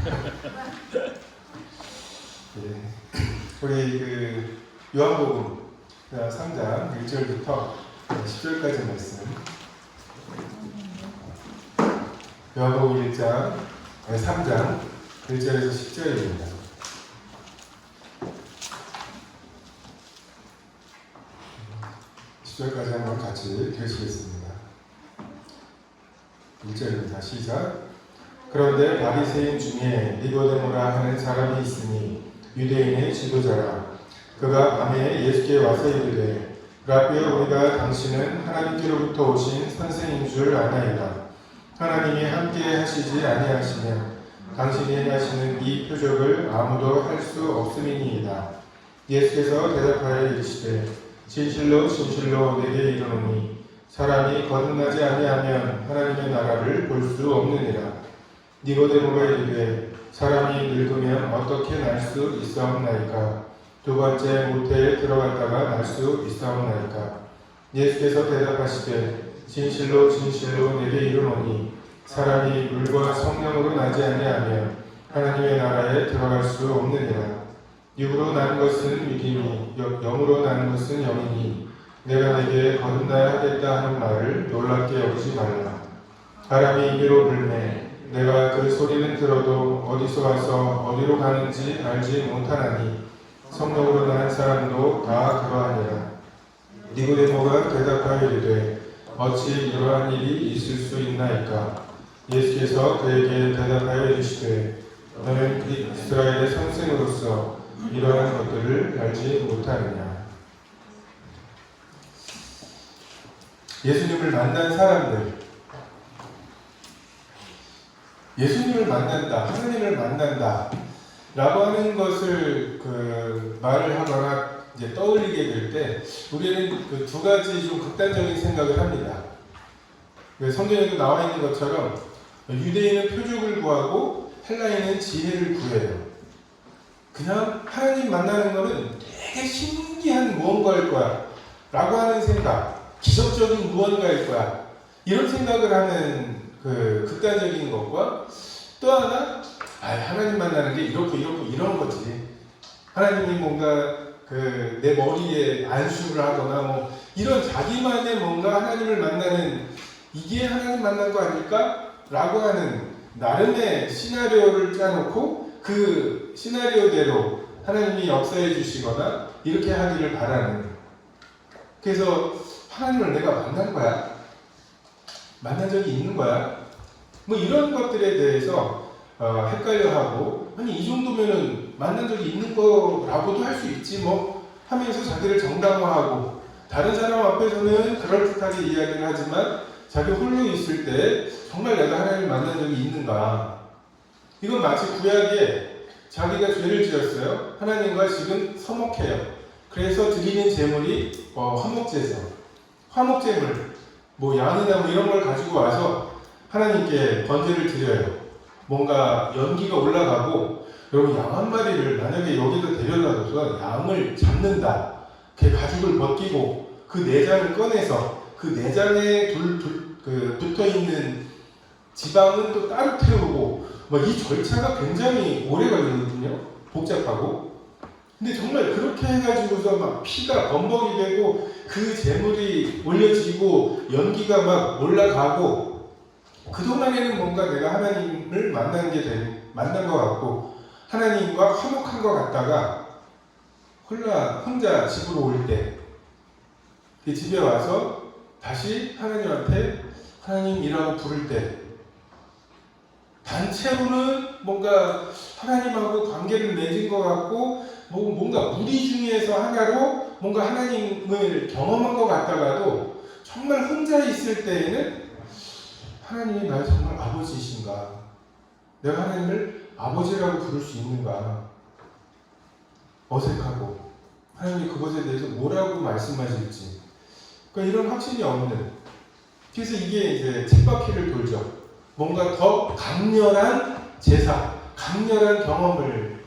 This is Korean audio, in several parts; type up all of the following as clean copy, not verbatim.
네. 우리 요한복음 3장 1절부터 10절까지 말씀. 요한복음 3장 1절에서 10절입니다. 까지 한번 같이 읽으시겠습니다. 1절입니다. 시작. 그런데 바리새인 중에 니고데모라 하는 사람이 있으니 유대인의 지도자라. 그가 밤에 예수께 와서 이르되 라비여, 우리가 당신은 하나님께로부터 오신 선생인 줄 아나이다. 하나님이 함께 하시지 아니하시면 당신이 하시는 이 표적을 아무도 할 수 없음이니이다. 예수께서 대답하여 이르시되 진실로 진실로 내게 이르노니 사람이 거듭나지 아니하면 하나님의 나라를 볼 수 없느니라. 니고데모가 이르되 사람이 늙으면 어떻게 날 수 있사옵나이까? 두 번째 모태에 들어갔다가 날 수 있사옵나이까? 예수께서 대답하시되 진실로 진실로 내게 이르노니 사람이 물과 성령으로 나지 아니하면 하나님의 나라에 들어갈 수 없느니라. 육으로 난 것은 육이니 영으로 난 것은 영이니 내가 내게 거듭나야 하겠다 하는 말을 놀랍게 여기지 말라. 바람이 이리로 불매 내가 그 소리는 들어도 어디서 와서 어디로 가는지 알지 못하나니 성령으로 난 사람도 다 그러하니라. 니고데모가 대답하여 이르되 어찌 이러한 일이 있을 수 있나이까? 예수께서 그에게 대답하여 이르시되 너는 이스라엘의 선생으로서 이러한 것들을 알지 못하느냐. 예수님을 만난 사람들, 예수님을 만난다, 하나님을 만난다 라고 하는 것을 말을 하거나 이제 떠올리게 될 때 우리는 두 가지 좀 극단적인 생각을 합니다. 성경에도 나와 있는 것처럼 유대인은 표적을 구하고 헬라인은 지혜를 구해요. 그냥 하나님 만나는 거는 되게 신기한 무언가일 거야 라고 하는 생각, 기적적인 무언가일 거야, 이런 생각을 하는 극단적인 것과 또 하나, 하나님 만나는 게 이렇고 이런 거지, 하나님이 뭔가 내 머리에 안수를 하거나 이런 자기만의 뭔가 하나님을 만나는, 이게 하나님 만난 거 아닐까? 라고 하는 나름의 시나리오를 짜놓고 그 시나리오대로 하나님이 역사해 주시거나 이렇게 하기를 바라는, 그래서 하나님을 내가 만난 거야? 만난 적이 있는 거야? 이런 것들에 대해서 헷갈려하고, 아니 이 정도면은 만난 적이 있는 거라고도 할 수 있지 하면서 자기를 정당화하고, 다른 사람 앞에서는 그럴듯하게 이야기를 하지만 자기 홀로 있을 때 정말 내가 하나님을 만난 적이 있는가? 이건 마치 구약에 자기가 죄를 지었어요. 하나님과 지금 서먹해요. 그래서 드리는 제물이 화목제죠. 화목제물, 양이나 이런 걸 가지고 와서 하나님께 번제를 드려요. 뭔가 연기가 올라가고, 여러분 양 한 마리를 만약에 여기다 데려다줘서 양을 잡는다. 그 가죽을 벗기고 그 내장을 꺼내서 그 내장에 붙어있는 지방은 또 따로 태우고, 이 절차가 굉장히 오래 걸리거든요. 복잡하고. 근데 정말 그렇게 해가지고서 막 피가 범벅이 되고 그 재물이 올려지고 연기가 막 올라가고, 그동안에는 뭔가 내가 하나님을 만난 것 같고 하나님과 화목한 것 같다가 혼자 집으로 올 때, 그 집에 와서 다시 하나님한테 하나님이라고 부를 때, 단체로는 뭔가 하나님하고 관계를 맺은 것 같고 뭔가 무리 중에서 하나로 뭔가 하나님을 경험한 것 같다가도 정말 혼자 있을 때에는 하나님이 나의 정말 아버지이신가? 내가 하나님을 아버지라고 부를 수 있는가? 어색하고, 하나님이 그것에 대해서 뭐라고 말씀하실지, 이런 확신이 없는, 그래서 이게 이제 쳇바퀴를 돌죠. 뭔가 더 강렬한 제사, 강렬한 경험을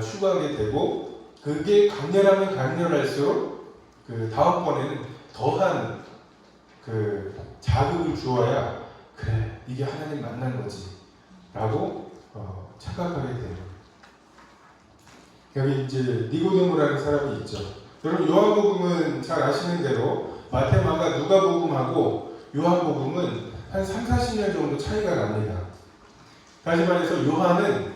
추구하게 되고, 그게 강렬하면 강렬할수록 다음번에는 더한 자극을 주어야, 그래 이게 하나님 만난 거지 라고 착각하게 돼요. 여기 이제 니고데모라는 사람이 있죠. 여러분 요한복음은 잘 아시는 대로 마태, 마가, 누가복음하고 요한복음은 한 3, 40년 정도 차이가 납니다. 다시 말해서 요한은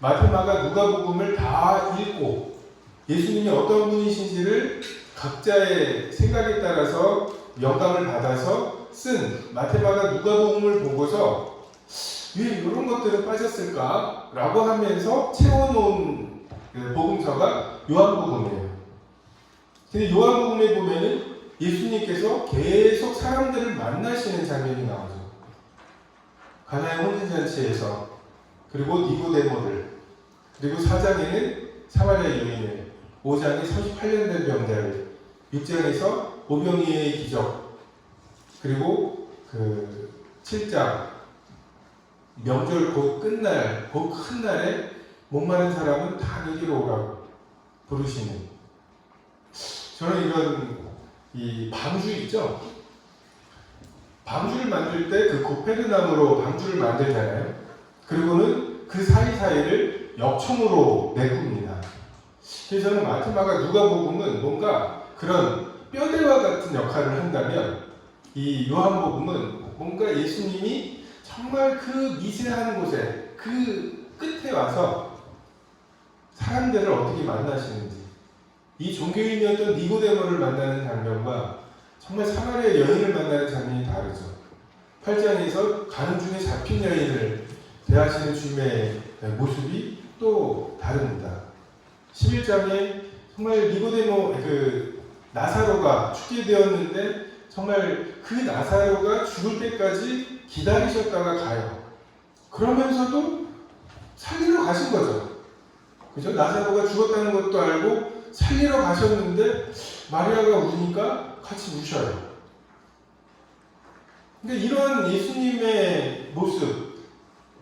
마태, 마가, 누가복음을 다 읽고 예수님이 어떤 분이신지를 각자의 생각에 따라서 영감을 받아서 쓴 마태, 마가, 누가복음을 보고서 왜 이런 것들은 빠졌을까? 라고 하면서 채워놓은 복음서가 요한복음이에요. 근데 요한복음에 보면은 예수님께서 계속 사람들을 만나시는 장면이 나오죠. 가나의 혼인잔치에서, 그리고 니고데모들, 그리고 4장에는 사마리아 여인을, 5장에 38년 된 병자를, 6장에서 오병이의 기적, 그리고 7장 명절 곧 끝날, 곧 큰 날에 목마른 사람은 다 내게로 오라고 부르시는, 저는 이런 이 방주 있죠? 방주를 만들 때 그 고페르나무로 방주를 만들잖아요. 그리고는 그 사이사이를 역청으로 메꿉니다. 그래서 저는 마태, 마가, 누가복음은 뭔가 그런 뼈대와 같은 역할을 한다면 이 요한복음은 뭔가 예수님이 정말 그 미세한 곳에 그 끝에 와서 사람들을 어떻게 만나시는지, 이 종교인이었던 니고데모를 만나는 장면과 정말 사마리아 여인을 만나는 장면이 다르죠. 8장에서 가는 중에 잡힌 여인을 대하시는 주님의 모습이 또 다릅니다. 11장에 정말 니고데모 나사로가 죽게 되었는데 정말 그 나사로가 죽을 때까지 기다리셨다가 가요. 그러면서도 살리러 가신 거죠. 그죠? 나사로가 죽었다는 것도 알고 살리러 가셨는데 마리아가 우니까 같이 우셔요. 근데 이런 예수님의 모습,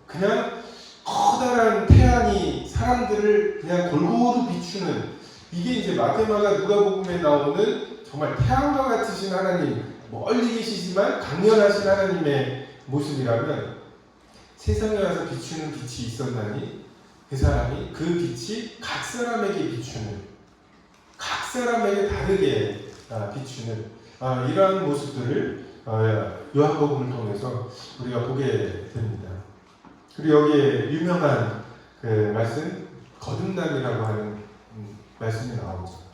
그냥 커다란 태양이 사람들을 그냥 골고루 비추는, 이게 이제 마태, 마가, 누가복음에 나오는 정말 태양과 같으신 하나님, 멀리 계시지만 강렬하신 하나님의 모습이라면, 세상에 와서 비추는 빛이 있었나니 그 사람이 그 빛이 각 사람에게 비추는, 각 사람에게 다르게 비추는 이러한 모습들을 요한복음을 통해서 우리가 보게 됩니다. 그리고 여기에 유명한 그 말씀, 거듭남이라고 하는 말씀이 나오죠.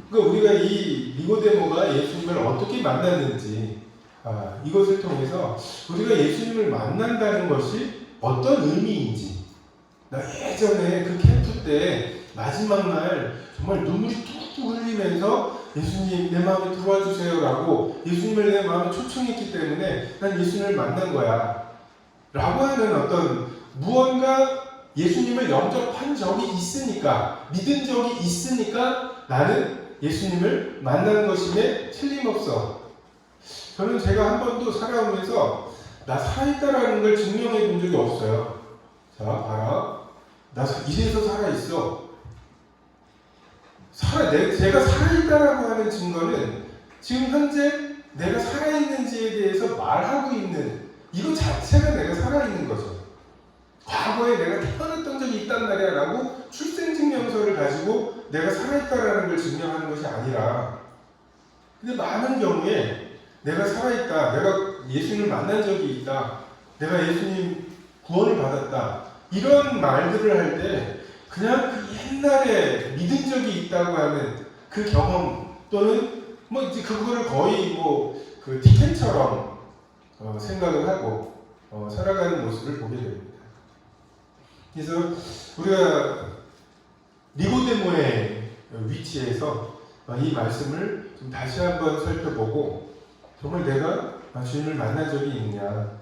그러니까 우리가 이 니고데모가 예수님을 어떻게 만났는지, 이것을 통해서 우리가 예수님을 만난다는 것이 어떤 의미인지, 나 예전에 그 캠프 때 마지막 날 정말 눈물이 뚝뚝 흘리면서 예수님 내 마음에 들어와 주세요 라고 예수님을 내 마음에 초청했기 때문에 난 예수님을 만난 거야 라고 하는 어떤 무언가 예수님을 영접한 적이 있으니까, 믿은 적이 있으니까 나는 예수님을 만난 것임에 틀림없어. 저는 제가 한 번도 살아오면서 나 살아있다라는 걸 증명해 본 적이 없어요. 자, 봐라. 나 이래서 살아있어. 제가 살아있다라고 하는 증거는 지금 현재 내가 살아있는지에 대해서 말하고 있는 이거 자체가 내가 살아있는 거죠. 과거에 내가 태어났던 적이 있단 말이야 라고 출생증명서를 가지고 내가 살아있다라는 걸 증명하는 것이 아니라, 근데 많은 경우에 내가 살아있다, 내가 예수님을 만난 적이 있다, 내가 예수님 구원을 받았다, 이런 말들을 할 때 그냥 그 옛날에 믿은 적이 있다고 하는 그 경험, 또는 뭐 이제 그거를 거의 그 티켓처럼 생각을 하고 살아가는 모습을 보게 됩니다. 그래서 우리가 니고데모의 위치에서 이 말씀을 좀 다시 한번 살펴보고, 정말 내가 주님을 만난 적이 있느냐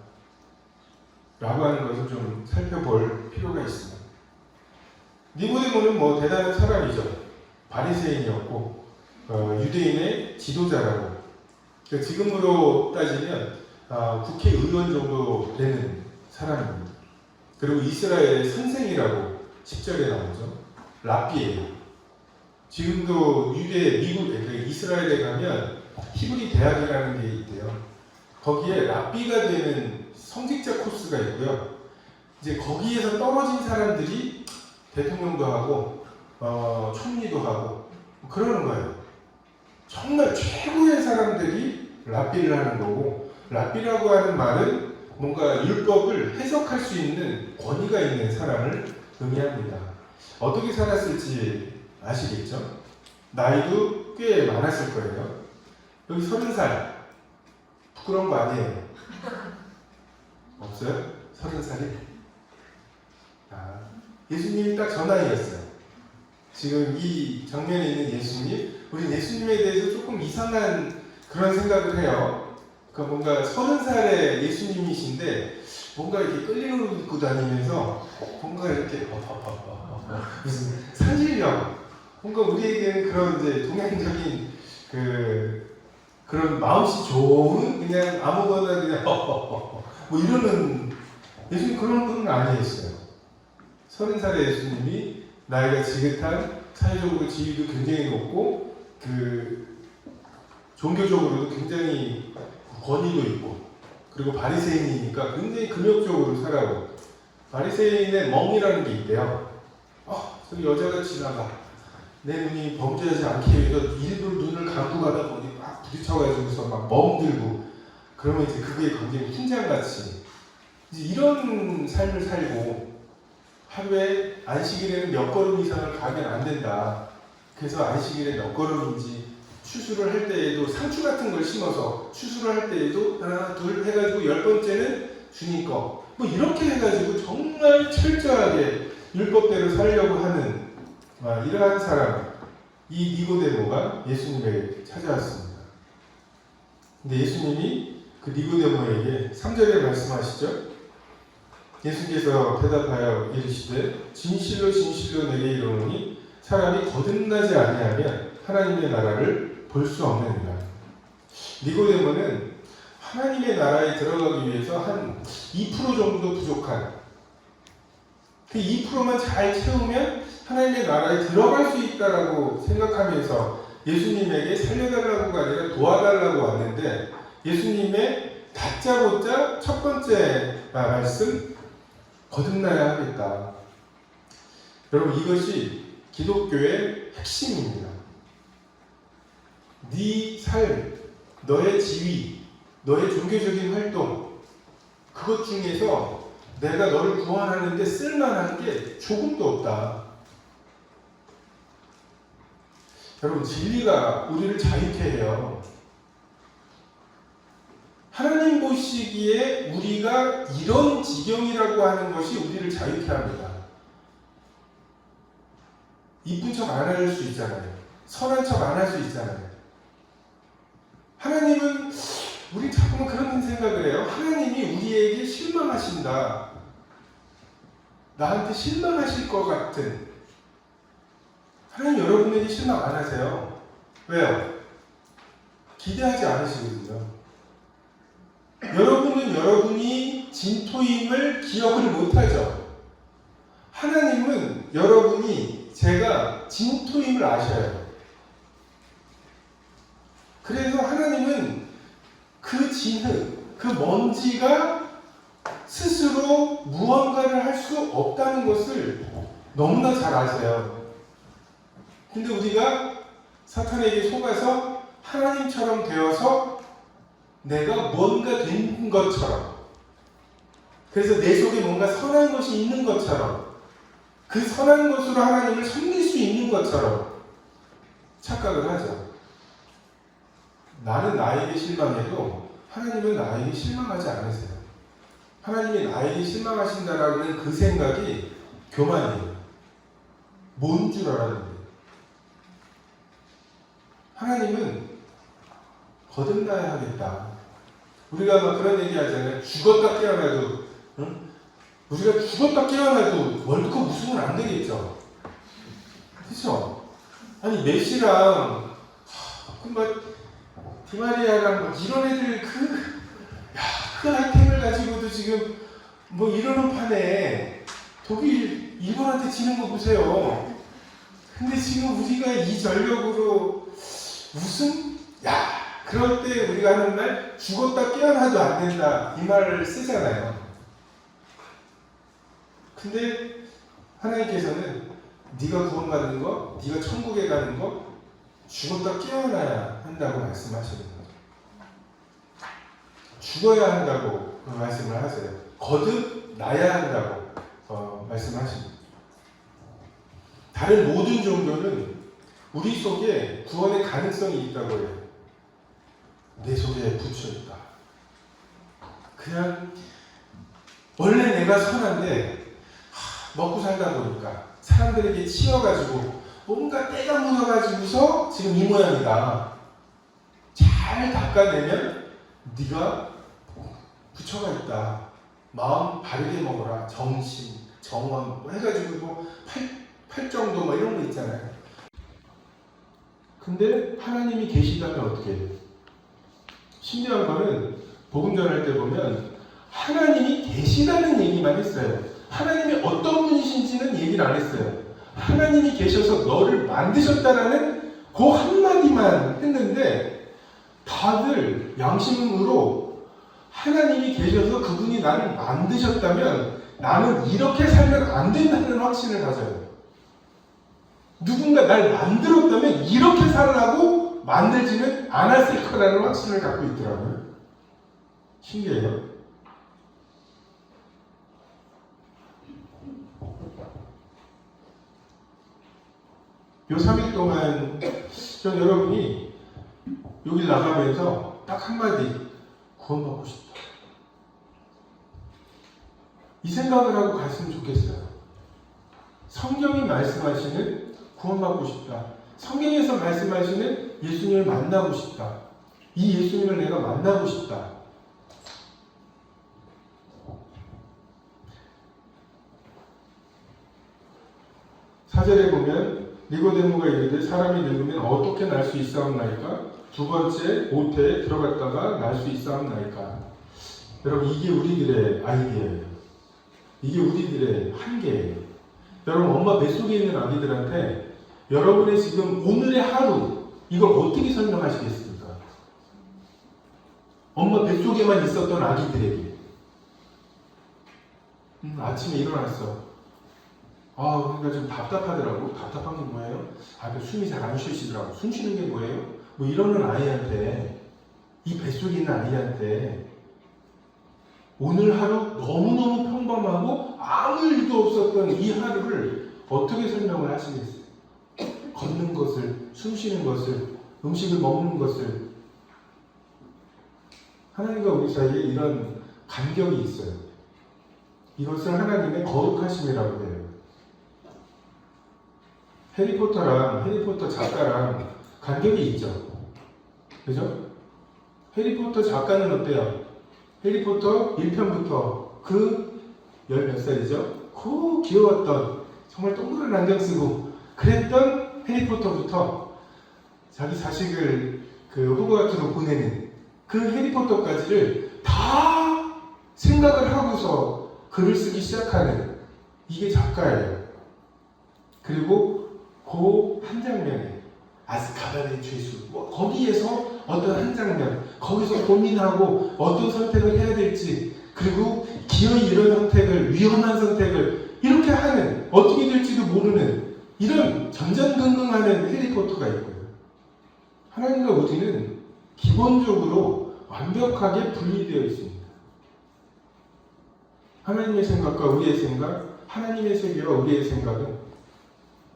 라고 하는 것을 좀 살펴볼 필요가 있습니다. 니고데모는 대단한 사람이죠. 바리새인이었고 유대인의 지도자라고, 지금으로 따지면 국회의원 정도 되는 사람입니다. 그리고 이스라엘의 선생이라고 10절에 나오죠. 랍비예요. 지금도 미국, 이스라엘에 가면 히브리 대학이라는 게 있대요. 거기에 랍비가 되는 성직자 코스가 있고요. 이제 거기에서 떨어진 사람들이 대통령도 하고 총리도 하고 그러는 거예요. 정말 최고의 사람들이 랍비를 하는 거고, 랍비라고 하는 말은 뭔가 율법을 해석할 수 있는 권위가 있는 사람을 의미합니다. 어떻게 살았을지 아시겠죠? 나이도 꽤 많았을 거예요. 여기 30살. 부끄러운 거 아니에요? 없어요? 30살이? 예수님이 딱 저 나이였어요. 지금 이 정면에 있는 예수님, 우리 예수님에 대해서 조금 이상한 그런 생각을 해요. 그러니까 뭔가 30살의 예수님이신데 뭔가 이렇게 끌리는 옷 입고 다니면서 뭔가 이렇게 무슨 산신령, 뭔가 우리에게는 그런 이제 동양적인 그런 마음씨 좋은 그냥 아무거나 그냥 뭐 이러는 예수님 그런 분은 아니었어요. 30살의 예수님이 나이가 지긋한, 사회적으로 지위도 굉장히 높고 종교적으로도 굉장히 권위도 있고, 그리고 바리새인이니까 굉장히 금욕적으로 살아고, 바리새인의 멍이라는 게 있대요. 저기 여자가 지나가 내 눈이 범죄하지 않게 위해서 일부러 눈을 감고 가다 보니 막 부딪혀가지고서 막 멍들고, 그러면 이제 그게 굉장히 흰장같이 이제 이런 삶을 살고, 하루에 안식일에는 몇 걸음 이상을 가면 안 된다. 그래서 안식일에 몇 걸음인지, 추수를 할 때에도 상추 같은 걸 심어서 추수를 할 때에도 하나 둘 해가지고 10번째는 주님 거, 뭐 이렇게 해가지고 정말 철저하게 율법대로 살려고 하는 이러한 사람, 이 니고데모가 예수님에게 찾아왔습니다. 근데 예수님이 그 니고데모에게 3절에 말씀하시죠. 예수께서 대답하여 이르시되 진실로 진실로 내게 이르노니 사람이 거듭나지 아니하면 하나님의 나라를 볼 수 없느니라. 니고데모는 하나님의 나라에 들어가기 위해서 한 2% 정도 부족한, 그 2%만 잘 채우면 하나님의 나라에 들어갈 수 있다라고 생각하면서 예수님에게 살려달라고가 아니라 도와달라고 왔는데, 예수님의 다짜고짜 첫 번째 말씀, 거듭나야 하겠다. 여러분, 이것이 기독교의 핵심입니다. 네 삶, 너의 지위, 너의 종교적인 활동, 그것 중에서 내가 너를 구원하는데 쓸만한 게 조금도 없다. 여러분, 진리가 우리를 자유케 해요. 하나님 보시기에 우리가 이런 지경이라고 하는 것이 우리를 자유케 합니다. 이쁜 척 안 할 수 있잖아요. 선한 척 안 할 수 있잖아요. 하나님은, 우리 자꾸만 그런 생각을 해요. 하나님이 우리에게 실망하신다. 나한테 실망하실 것 같은. 하나님 여러분에게 실망 안 하세요. 왜요? 기대하지 않으시거든요. 여러분은 여러분이 진토임을 기억을 못하죠. 하나님은 여러분이 제가 진토임을 아셔요. 그래서 하나님은 그 진흙, 그 먼지가 스스로 무언가를 할 수 없다는 것을 너무나 잘 아세요. 근데 우리가 사탄에게 속아서 하나님처럼 되어서 내가 뭔가 된 것처럼, 그래서 내 속에 뭔가 선한 것이 있는 것처럼, 그 선한 것으로 하나님을 섬길 수 있는 것처럼 착각을 하죠. 나는 나에게 실망해도 하나님은 나에게 실망하지 않으세요. 하나님이 나에게 실망하신다라는 그 생각이 교만이에요. 뭔 줄 알았는데. 하나님은 거듭나야 하겠다. 우리가 막 그런 얘기 하잖아요. 죽었다 깨어나도, 응? 우리가 죽었다 깨어나도 월드컵 우승은 안 되겠죠. 그렇죠? 아니 메시랑 디마리아랑 이런 애들 그 아이템을 가지고도 지금 뭐 이러는 판에 독일 일본한테 지는 거 보세요. 근데 지금 우리가 이 전력으로 우승? 그럴 때 우리가 하는 말, 죽었다 깨어나도 안 된다, 이 말을 쓰잖아요. 근데 하나님께서는 네가 구원받는 거, 네가 천국에 가는 거 죽었다 깨어나야 한다고 말씀하시는 거예요. 죽어야 한다고 말씀을 하세요. 거듭 나야 한다고 말씀하십니다. 다른 모든 종교는 우리 속에 구원의 가능성이 있다고 해요. 내 속에 붙여 있다. 그냥 원래 내가 선한데 먹고 살다 보니까 사람들에게 치여가지고 뭔가 때가 묻어가지고서 지금 이 모양이다. 잘 닦아내면 네가 부처가 있다. 마음 바르게 먹어라. 정신, 정원 뭐 해가지고 뭐 팔정도 뭐 이런 거 있잖아요. 근데 하나님이 계시다면 어떻게 해요? 신기한 거는 복음 전할 때 보면 하나님이 계시다는 얘기만 했어요. 하나님이 어떤 분이신지는 얘기를 안 했어요. 하나님이 계셔서 너를 만드셨다라는 그 한마디만 했는데 다들 양심으로 하나님이 계셔서 그분이 나를 만드셨다면 나는 이렇게 살면 안 된다는 확신을 가져요. 누군가 날 만들었다면 이렇게 살라고 만들지는 않았을 거라는 확신을 갖고 있더라고요. 신기해요. 요 3일 동안 전 여러분이 여기 나가면서 딱 한마디 구원받고 싶다. 이 생각을 하고 갔으면 좋겠어요. 성경이 말씀하시는 구원받고 싶다. 성경에서 말씀하시는 예수님을 만나고 싶다. 이 예수님을 내가 만나고 싶다. 사절에 보면 니고데모가 이르되 사람이 늙으면 어떻게 날 수 있사옵나이까? 두 번째 모태에 들어갔다가 날 수 있사옵나이까? 여러분 이게 우리들의 아이디어예요. 이게 우리들의 한계예요. 여러분 엄마 뱃속에 있는 아기들한테 여러분의 지금 오늘의 하루 이걸 어떻게 설명하시겠습니까? 엄마 뱃속에만 있었던 아기들에게 아침에 일어났어. 그러니까 좀 답답하더라고. 답답한 게 뭐예요? 숨이 잘 안 쉬시더라고. 숨 쉬는 게 뭐예요? 뭐 이러는 아이한테, 이 뱃속에 있는 아이한테 오늘 하루 너무너무 평범하고 아무 일도 없었던 이 하루를 어떻게 설명을 하시겠어요? 걷는 것을, 숨 쉬는 것을, 음식을 먹는 것을. 하나님과 우리 사이에 이런 간격이 있어요. 이것을 하나님의 거룩하심이라고 해요. 해리포터랑 해리포터 작가랑 간격이 있죠. 그죠? 해리포터 작가는 어때요? 해리포터 1편부터 그 10몇 살이죠? 그 귀여웠던 정말 동그란 안경 쓰고 그랬던 해리포터부터 자기 자식을 그 호그와트로 보내는 그 해리포터까지를 다 생각을 하고서 글을 쓰기 시작하는 이게 작가예요. 그리고 그 한 장면에 아스카반의 죄수 거기에서 어떤 한 장면 거기서 고민하고 어떤 선택을 해야 될지 그리고 기어이 이런 선택을 위험한 선택을 이렇게 하는 어떻게 될지도 모르는 이런 전전긍긍하는 해리포터가 있고요. 하나님과 우리는 기본적으로 완벽하게 분리되어 있습니다. 하나님의 생각과 우리의 생각, 하나님의 세계와 우리의 생각은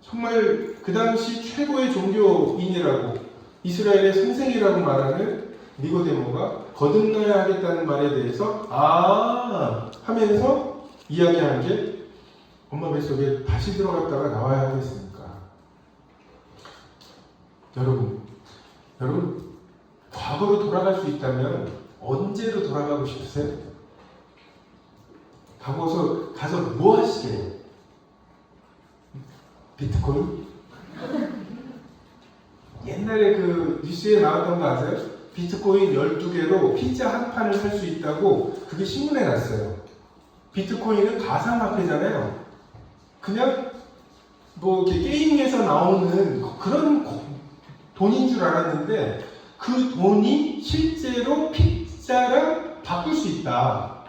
정말 그 당시 최고의 종교인이라고 이스라엘의 선생이라고 말하는 니고데모가 거듭나야 하겠다는 말에 대해서 하면서 이야기한 게 엄마 뱃속에 다시 들어갔다가 나와야 하겠습니까? 여러분 과거로 돌아갈 수 있다면 언제로 돌아가고 싶으세요? 가서 뭐 하시게요? 비트코인? 옛날에 그 뉴스에 나왔던 거 아세요? 비트코인 12개로 피자 한 판을 살 수 있다고 그게 신문에 났어요. 비트코인은 가상화폐잖아요. 그냥 뭐 게임에서 나오는 그런 돈인 줄 알았는데 그 돈이 실제로 피자랑 바꿀 수 있다.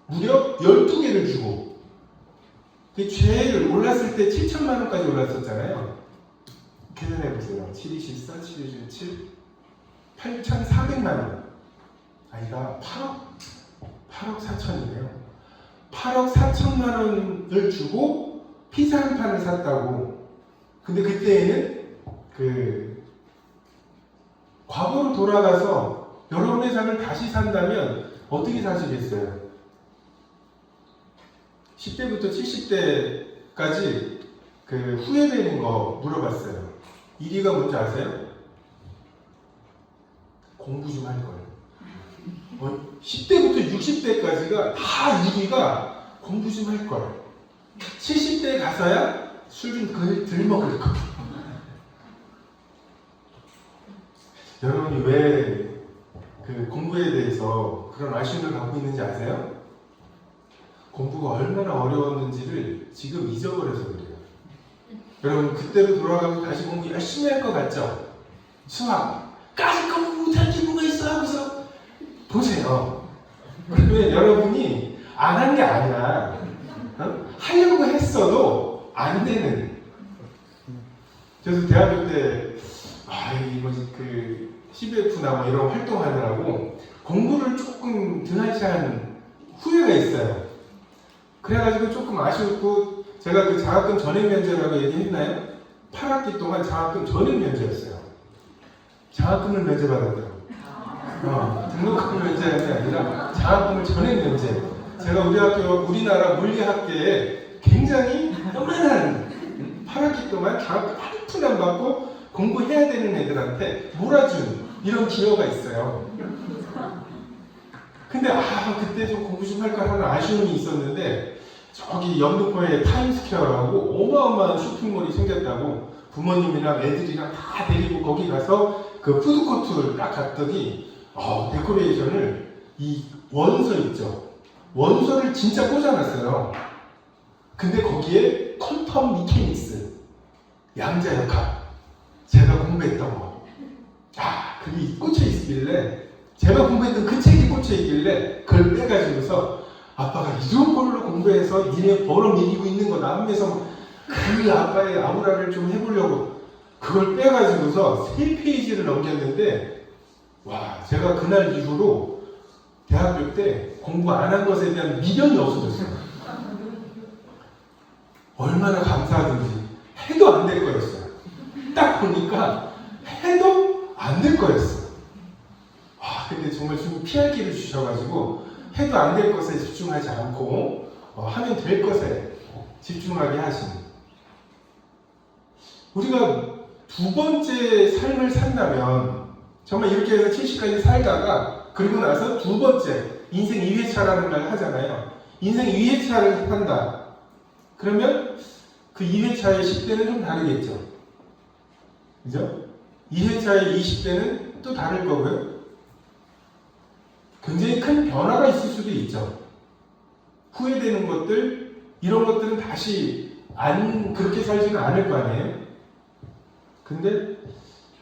무려 12개를 주고 제일 올랐을 때 7천만 원까지 올랐었잖아요. 계산해보세요. 7, 24, 7, 27, 8,400만 원. 아이가 8억 4천이네요. 8억 4천만 원을 주고 피자 한 판을 샀다고. 근데 그때에는 과거로 돌아가서 여러분의 삶을 다시 산다면 어떻게 사시겠어요? 10대부터 70대까지 후회되는 거 물어봤어요. 1위가 뭔지 아세요? 공부 좀 할 거예요. 10대부터 60대까지가 다 1위가 공부 좀 할 거예요. 70대에 가서야 술 좀 덜 먹을 거. 여러분이 왜 공부에 대해서 그런 아쉬움을 갖고 있는지 아세요? 공부가 얼마나 어려웠는지를 지금 잊어버려서 그래요. 여러분 그때로 돌아가면 다시 공부 열심히 할 것 같죠? 수학까지 공부 못할 기분가 있어 하고서 보세요. 그러면 여러분이 안 한 게 아니라 하려고 했어도 안 되는. 그래서 대학교 때 CBF나 뭐 이런 활동하느라고 공부를 조금 등한시한 후회가 있어요. 그래가지고 조금 아쉬웠고, 제가 장학금 전액 면제라고 얘기했나요? 8학기 동안 장학금 전액 면제였어요. 장학금을 면제받았다고. 등록금 면제가 아니라 장학금을 전액 면제. 제가 우리나라 물리학계에 굉장히 요만한 8학기 동안 장학금 한 푼 안 받고 공부해야 되는 애들한테 몰아준 이런 기여가 있어요. 근데 그때 좀 공부 좀 할 걸 하는 아쉬움이 있었는데, 저기 영등포에 타임스퀘어라고 어마어마한 쇼핑몰이 생겼다고 부모님이랑 애들이랑 다 데리고 거기 가서 푸드코트를 딱 갔더니 데코레이션을 이 원서 있죠. 원서를 진짜 꽂아놨어요. 근데 거기에 퀀텀 미케닉스, 양자역학, 제가 공부했던 거, 그게 꽂혀 있길래, 제가 공부했던 그 책이 꽂혀 있길래 그걸 빼가지고서 아빠가 이런 걸로 공부해서 니네 벌어 이기고 있는 거다 하면서 그 아빠의 아우라를 좀 해보려고 그걸 빼가지고서 3페이지를 넘겼는데, 제가 그날 이후로 대학교 때 공부 안 한 것에 대한 미련이 없어졌어요. 얼마나 감사하든지. 해도 안 될 거였어요. 딱 보니까 해도 안 될 거였어요. 근데 정말 좀 피할 길을 주셔가지고 해도 안 될 것에 집중하지 않고 하면 될 것에 집중하게 하시는. 우리가 두 번째 삶을 산다면, 정말 이렇게 해서 70까지 살다가 그리고 나서 두 번째 인생 2회차라는 걸 하잖아요. 인생 2회차를 한다. 그러면 그 2회차의 10대는 좀 다르겠죠. 그죠? 2회차의 20대는 또 다를 거고요. 굉장히 큰 변화가 있을 수도 있죠. 후회되는 것들, 이런 것들은 다시 그렇게 살지는 않을 거 아니에요? 근데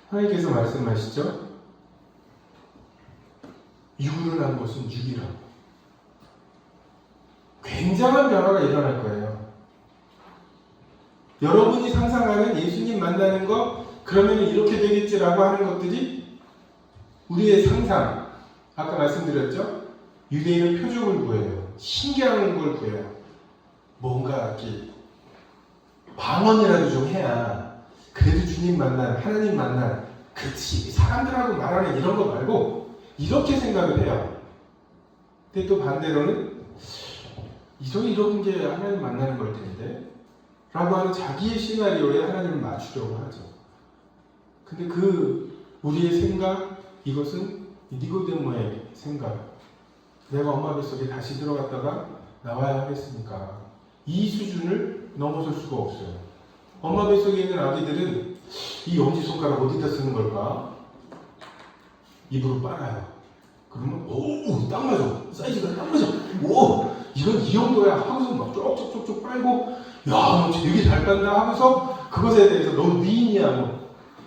하나님께서 말씀하시죠? 육으로 난 것은 육이라고. 굉장한 변화가 일어날 거예요. 여러분이 상상하는 예수님 만나는 거, 그러면 이렇게 되겠지라고 하는 것들이 우리의 상상, 아까 말씀드렸죠? 유대인은 표적을 구해요. 신기한 걸 구해요. 뭔가 이렇게 방언이라도 좀 해야 그래도 주님 만난, 하나님 만난, 그렇지, 사람들하고 말하는 이런 거 말고 이렇게 생각을 해요. 근데 또 반대로는 이런 게 하나님 만나는 걸 텐데 라고 하는 자기의 시나리오에 하나님을 맞추려고 하죠. 근데 우리의 생각, 이것은 니고데모의 생각. 내가 엄마 뱃속에 다시 들어갔다가 나와야 하겠습니까? 이 수준을 넘어설 수가 없어요. 엄마 뱃속에 있는 아기들은 이 엄지손가락 어디다 쓰는 걸까? 입으로 빨아요. 그러면 딱 맞아. 사이즈가 딱 맞아. 이건 이 정도야 하고서 막 쪽쪽쪽쪽 빨고, 너 되게 잘 빤다 하고서 그것에 대해서 너 미인이야.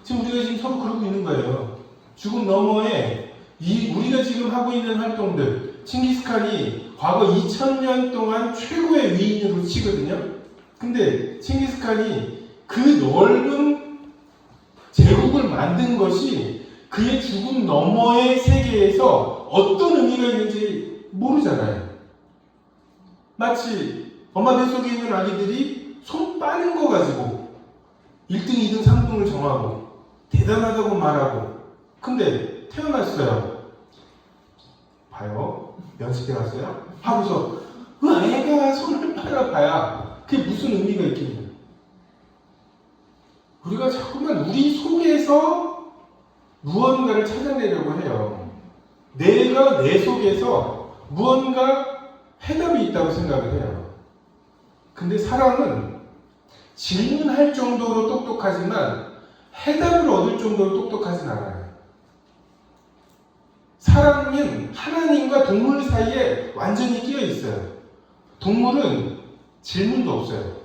지금 우리가 서로 그러고 있는 거예요. 죽음 너머에 우리가 지금 하고 있는 활동들, 칭기스칸이 과거 2000년 동안 최고의 위인으로 치거든요. 근데 칭기스칸이 그 넓은 제국을 만든 것이 그의 죽음 너머의 세계에서 어떤 의미가 있는지 모르잖아요. 마치 엄마 뱃속에 있는 아기들이 손 빠는 거 가지고 1등, 2등, 3등을 정하고 대단하다고 말하고, 근데 태어났어요. 봐요. 연습해 왔어요? 하고서 애가 손을 빨아봐야 그게 무슨 의미가 있겠냐. 우리가 자꾸만 우리 속에서 무언가를 찾아내려고 해요. 내가 내 속에서 무언가 해답이 있다고 생각을 해요. 근데 사람은 질문할 정도로 똑똑하지만 해답을 얻을 정도로 똑똑하진 않아요. 사람은 하나님과 동물 사이에 완전히 끼어 있어요. 동물은 질문도 없어요.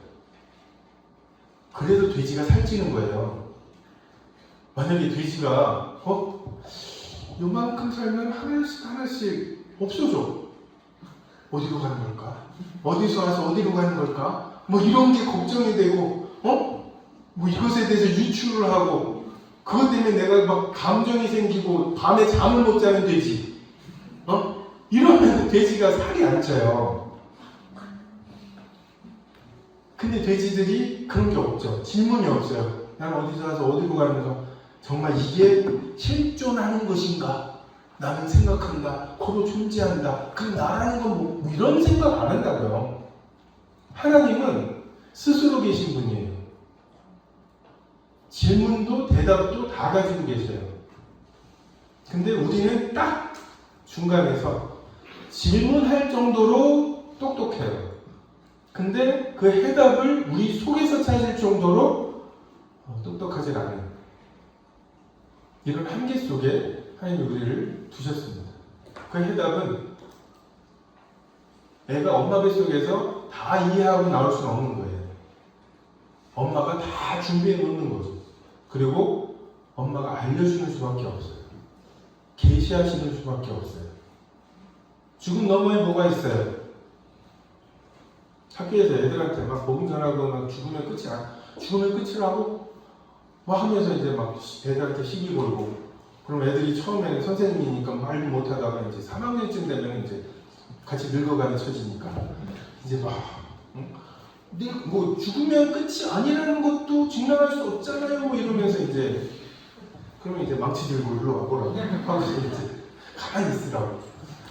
그래도 돼지가 살찌는 거예요. 만약에 돼지가 요만큼 살면 하나씩 없어져. 어디로 가는 걸까? 어디서 와서 어디로 가는 걸까? 뭐 이런 게 걱정이 되고, 뭐 이것에 대해서 유추를 하고, 그것 때문에 내가 막 감정이 생기고 밤에 잠을 못 자는 돼지, 이러면 돼지가 살이 안 쪄요. 근데 돼지들이 그런 게 없죠. 질문이 없어요. 난 어디서 와서 어디로 가는가? 정말 이게 실존하는 것인가? 나는 생각한다. 코로 존재한다. 그럼 나라는 건 뭐 이런 생각 안 한다고요. 하나님은 스스로 계신 분이에요. 질문도 대답도 다 가지고 계셔요. 근데 우리는 딱 중간에서 질문할 정도로 똑똑해요. 근데 그 해답을 우리 속에서 찾을 정도로 똑똑하지 않아요. 이런 한계 속에 하나님이 우리를 두셨습니다. 그 해답은 애가 엄마 뱃속에서 다 이해하고 나올 수는 없는 거예요. 엄마가 다 준비해 놓는 거죠. 그리고 엄마가 알려주는 수밖에 없어요. 계시하시는 수밖에 없어요. 죽음 너머에 뭐가 있어요? 학교에서 애들한테 막 복음 전하고 막 죽으면 끝이라고 막 하면서 이제 막 애들한테 시기 걸고, 그럼 애들이 처음에는 선생님이니까 말도 못하다가 이제 3학년쯤 되면 이제 같이 늙어가는 처지니까 이제 막 근데 뭐 죽으면 끝이 아니라는 것도 증명할 수 없잖아요. 뭐 이러면서 이제 그러면 이제 망치 들고 일로 와보라고 하고 이제 가만히 있으라고.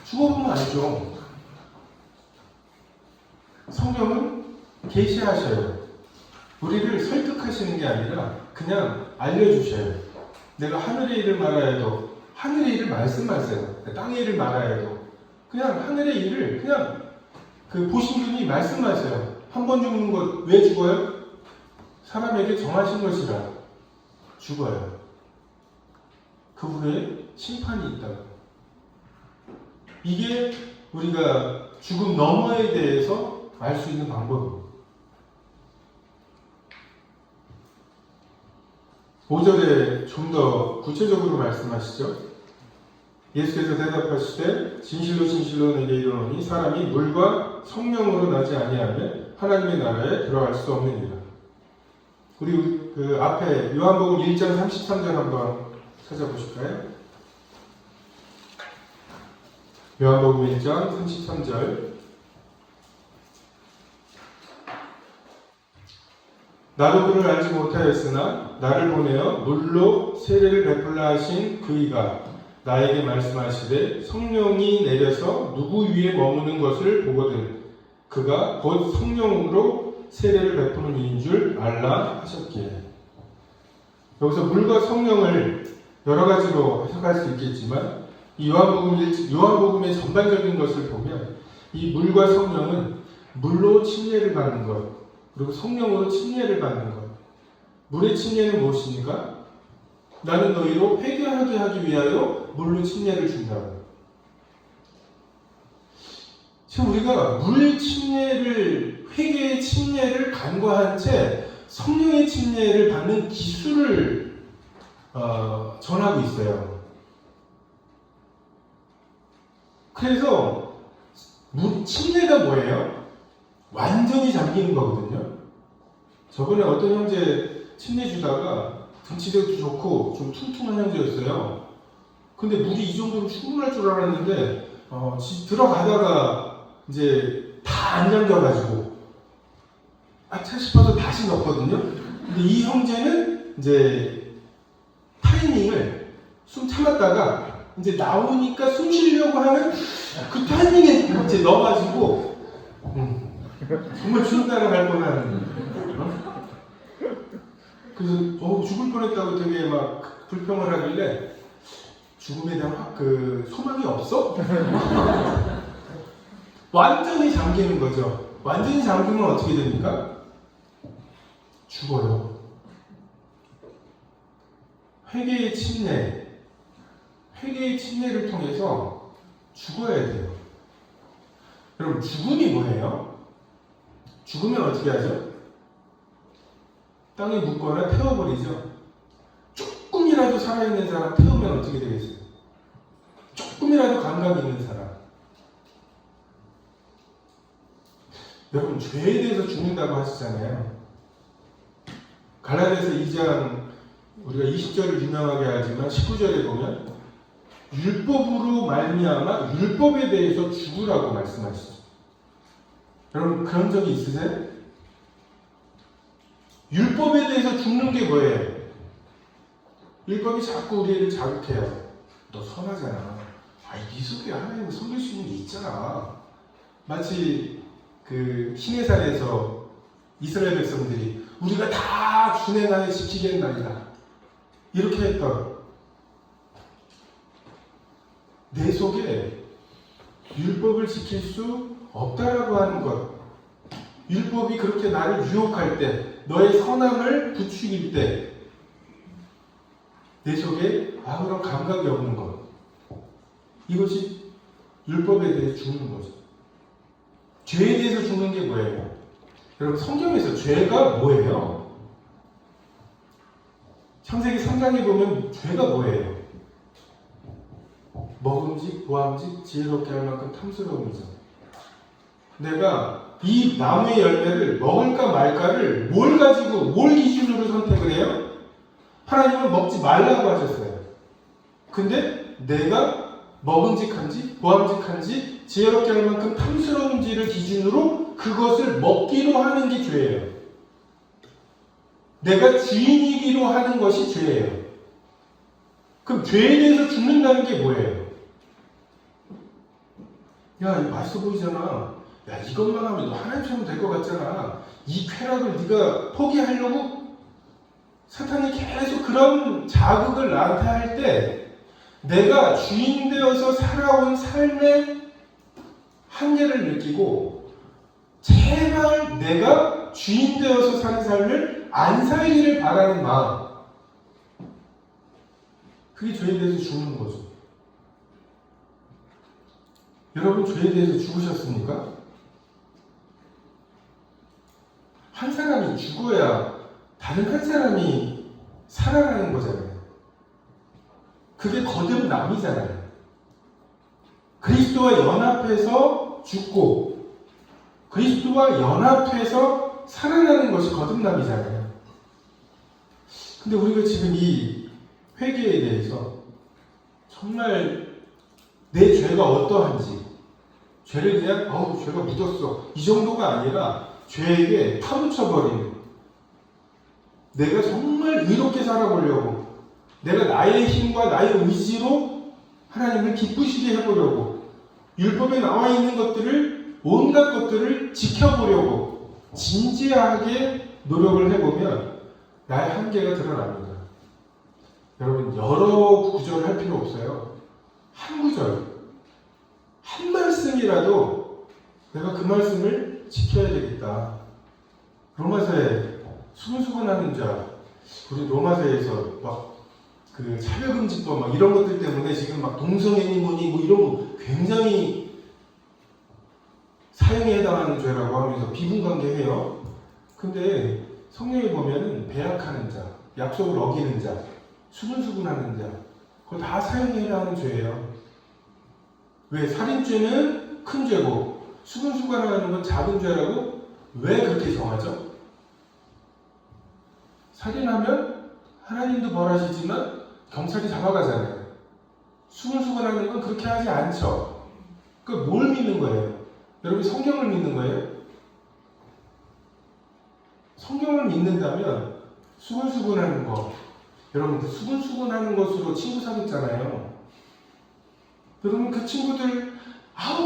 죽어보면 알죠. 성경은 계시하셔요. 우리를 설득하시는 게 아니라 그냥 알려주셔요. 내가 하늘의 일을 말아야 해도 하늘의 일을 말씀하세요. 땅의 일을 말아야 해도 그냥 하늘의 일을 그냥 그 보신 분이 말씀하세요. 한 번 죽는 것 왜 죽어요? 사람에게 정하신 것이라 죽어요. 그 후에 심판이 있다. 이게 우리가 죽음 너머에 대해서 알 수 있는 방법입니다. 5절에 좀 더 구체적으로 말씀하시죠. 예수께서 대답하시되 진실로 진실로 내게 이르노니 사람이 물과 성령으로 나지 아니하면 하나님의 나라에 들어갈 수 없느니라. 우리 그 앞에 요한복음 1장 33절 한번 찾아보실까요? 요한복음 1장 33절. 나도 그를 알지 못하였으나 나를 보내어 물로 세례를 베풀라 하신 그이가 나에게 말씀하시되 성령이 내려서 누구 위에 머무는 것을 보거든 그가 곧 성령으로 세례를 베푸는 이인 줄 알라 하셨기에. 여기서 물과 성령을 여러 가지로 해석할 수 있겠지만 이 요한복음의 전반적인 것을 보면 이 물과 성령은 물로 침례를 받는 것, 그리고 성령으로 침례를 받는 것. 물의 침례는 무엇입니까? 나는 너희로 회개하게 하기 위하여 물로 침례를 준다고. 지금 우리가 물 침례를, 회개의 침례를 간과한 채 성령의 침례를 받는 기술을 전하고 있어요. 그래서 침례가 뭐예요? 완전히 잠기는 거거든요. 저번에 어떤 형제 침례 주다가 등치도 좋고 좀 퉁퉁한 형제였어요. 근데 물이 이 정도로 충분할 줄 알았는데 들어가다가 이제 다 안 잠겨가지고 아차 싶어서 다시 넣었거든요. 근데 이 형제는 이제 타이밍을 숨 참았다가 이제 나오니까 숨 쉬려고 하는 그 타이밍에 이제 넣어가지고 정말 주눅 따라갈 뻔한. 그래서 죽을 뻔했다고 되게 막 불평을 하길래 죽음에 대한 소망이 없어? 완전히 잠기는 거죠. 완전히 잠기면 어떻게 됩니까? 죽어요. 회개의 침례를 통해서 죽어야 돼요. 여러분, 죽음이 뭐예요? 죽으면 어떻게 하죠? 땅에 묻거나 태워버리죠. 조금이라도 살아있는 사람 태우면 어떻게 되겠어요? 조금이라도 감각 있는 사람. 여러분, 죄에 대해서 죽는다고 하시잖아요. 갈라디아서 2장 우리가 20절을 유명하게 하지만 19절에 보면 율법으로 말미암아 율법에 대해서 죽으라고 말씀하시죠. 여러분, 그런 적이 있으세요? 율법에 대해서 죽는 게 뭐예요? 율법이 자꾸 우리를 자극해요. 너 선하잖아. 네 속에 하나님을 섬길 수 있는 게 있잖아. 마치 그 시내산에서 이스라엘 백성들이 우리가 다 주의 날에 지키겠나이다 이렇게 했던, 내 속에 율법을 지킬 수 없다라고 하는 것, 율법이 그렇게 나를 유혹할 때, 너의 선함을 부추길 때 내 속에 아무런 감각이 없는 것, 이것이 율법에 대해 죽는 거죠. 죄에 대해서 죽는 게 뭐예요? 여러분, 성경에서 죄가 뭐예요? 창세기 3장에 보면 죄가 뭐예요? 먹음직, 보암직, 지혜롭게 할 만큼 탐스러움이죠. 내가 이 나무의 열매를 먹을까 말까를 뭘 기준으로 선택을 해요? 하나님은 먹지 말라고 하셨어요. 근데 내가 먹음직한지, 보암직한지, 지혜롭게 할 만큼 탐스러운지를 기준으로 그것을 먹기로 하는 게 죄예요. 내가 주인이기로 하는 것이 죄예요. 그럼 죄에 대해서 죽는다는 게 뭐예요? 야, 이거 맛있어 보이잖아. 야, 이것만 하면 너 하나님처럼 될 것 같잖아. 이 쾌락을 네가 포기하려고 사탄이 계속 그런 자극을 나한테 할 때, 내가 주인 되어서 살아온 삶의 한계를 느끼고 제발 내가 주인 되어서 사는 삶을 안 살기를 바라는 마음, 그게 죄에 대해서 죽는 거죠. 여러분, 죄에 대해서 죽으셨습니까? 한 사람이 죽어야 다른 한 사람이 살아나는 거잖아요. 그게 거듭남이잖아요. 그리스도와 연합해서 죽고 그리스도와 연합해서 살아나는 것이 거듭남이잖아요. 근데 우리가 지금 이 회개에 대해서 정말 내 죄가 어떠한지, 죄를 그냥 죄가 묻었어 이 정도가 아니라 죄에게 파묻혀버리는, 내가 정말 의롭게 살아보려고, 내가 나의 힘과 나의 의지로 하나님을 기쁘시게 해보려고, 율법에 나와 있는 것들을, 온갖 것들을 지켜보려고 진지하게 노력을 해보면 나의 한계가 드러납니다. 여러분, 여러 구절을 할 필요 없어요. 한 구절, 한 말씀이라도 내가 그 말씀을 지켜야 되겠다. 로마서에 수근수근하는 자, 우리 로마서에서 막 그 차별금지법 막 이런 것들 때문에 지금 막 동성애니 뭐니 뭐 이런 거 굉장히 사형에 해당하는 죄라고 하면서 비분관계해요. 근데 성경에 보면은 배약하는 자, 약속을 어기는 자, 수근수근하는 자, 그거 다 사형에 해당하는 죄예요. 왜? 살인죄는 큰 죄고 수근수근하는 건 작은 죄라고 왜 그렇게 정하죠? 살인하면 하나님도 벌하시지만 경찰이 잡아가잖아요. 수근수근하는 건 그렇게 하지 않죠. 그러니까 뭘 믿는 거예요? 여러분 성경을 믿는 거예요? 성경을 믿는다면 수근수근하는 거, 여러분 수근수근하는 것으로 친구 사귀었잖아요. 여러분 그 친구들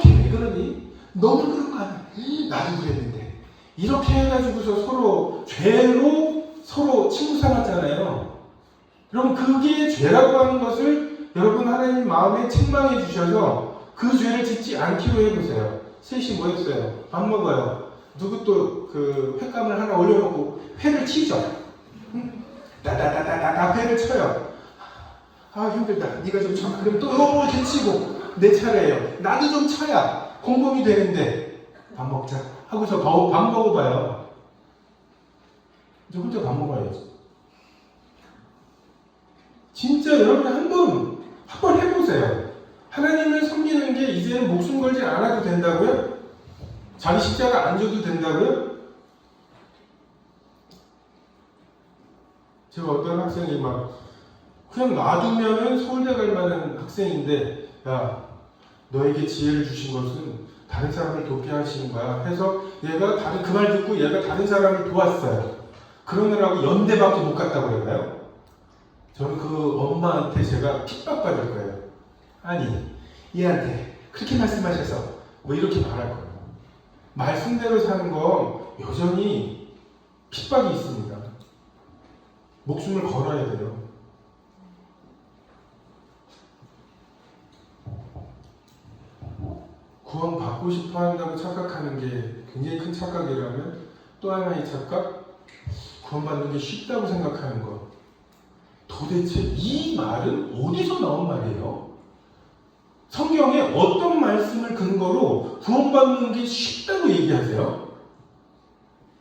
걔 왜 그러니? 너무 그런 거 아니야? 나도 그랬는데 이렇게 해가지고서 서로 죄로 서로 친구 삼았잖아요. 여러분 그게 죄라고 하는 것을 여러분 하나님 마음에 책망해 주셔서 그 죄를 짓지 않기로 해보세요. 셋이 뭐 했어요? 밥 먹어요. 누구 또 그 횟감을 하나 올려놓고 회를 치죠. 따다다다다다 회를 쳐요. 힘들다. 네가 좀 쳐. 그럼 또 이렇게 치고 내 차례예요. 나도 좀 쳐야 공범이 되는데 밥 먹자 하고서 밥 먹어봐요. 이제 혼자 밥 먹어야지. 진짜 여러분 한번 해보세요. 하나님을 섬기는 게 이제는 목숨 걸지 않아도 된다고요? 자기 십자가 안 져도 된다고요? 제가 어떤 학생이 막 그냥 놔두면은 서울대 갈 만한 학생인데, 야 너에게 지혜를 주신 것은 다른 사람을 돕게 하시는 거야 해서 얘가 그 말 듣고 얘가 다른 사람을 도왔어요. 그러느라고 연대밖에 못 갔다고 그랬나요? 저는 그 엄마한테 제가 핍박받을 거예요. 아니 얘한테 그렇게 말씀하셔서 뭐 이렇게 말할 거예요. 말씀대로 사는 거 여전히 핍박이 있습니다. 목숨을 걸어야 돼요. 구원 받고 싶어 한다고 착각하는 게 굉장히 큰 착각이라면, 또 하나의 착각, 구원받는 게 쉽다고 생각하는 것. 도대체 이 말은 어디서 나온 말이에요? 성경에 어떤 말씀을 근거로 구원받는 게 쉽다고 얘기하세요?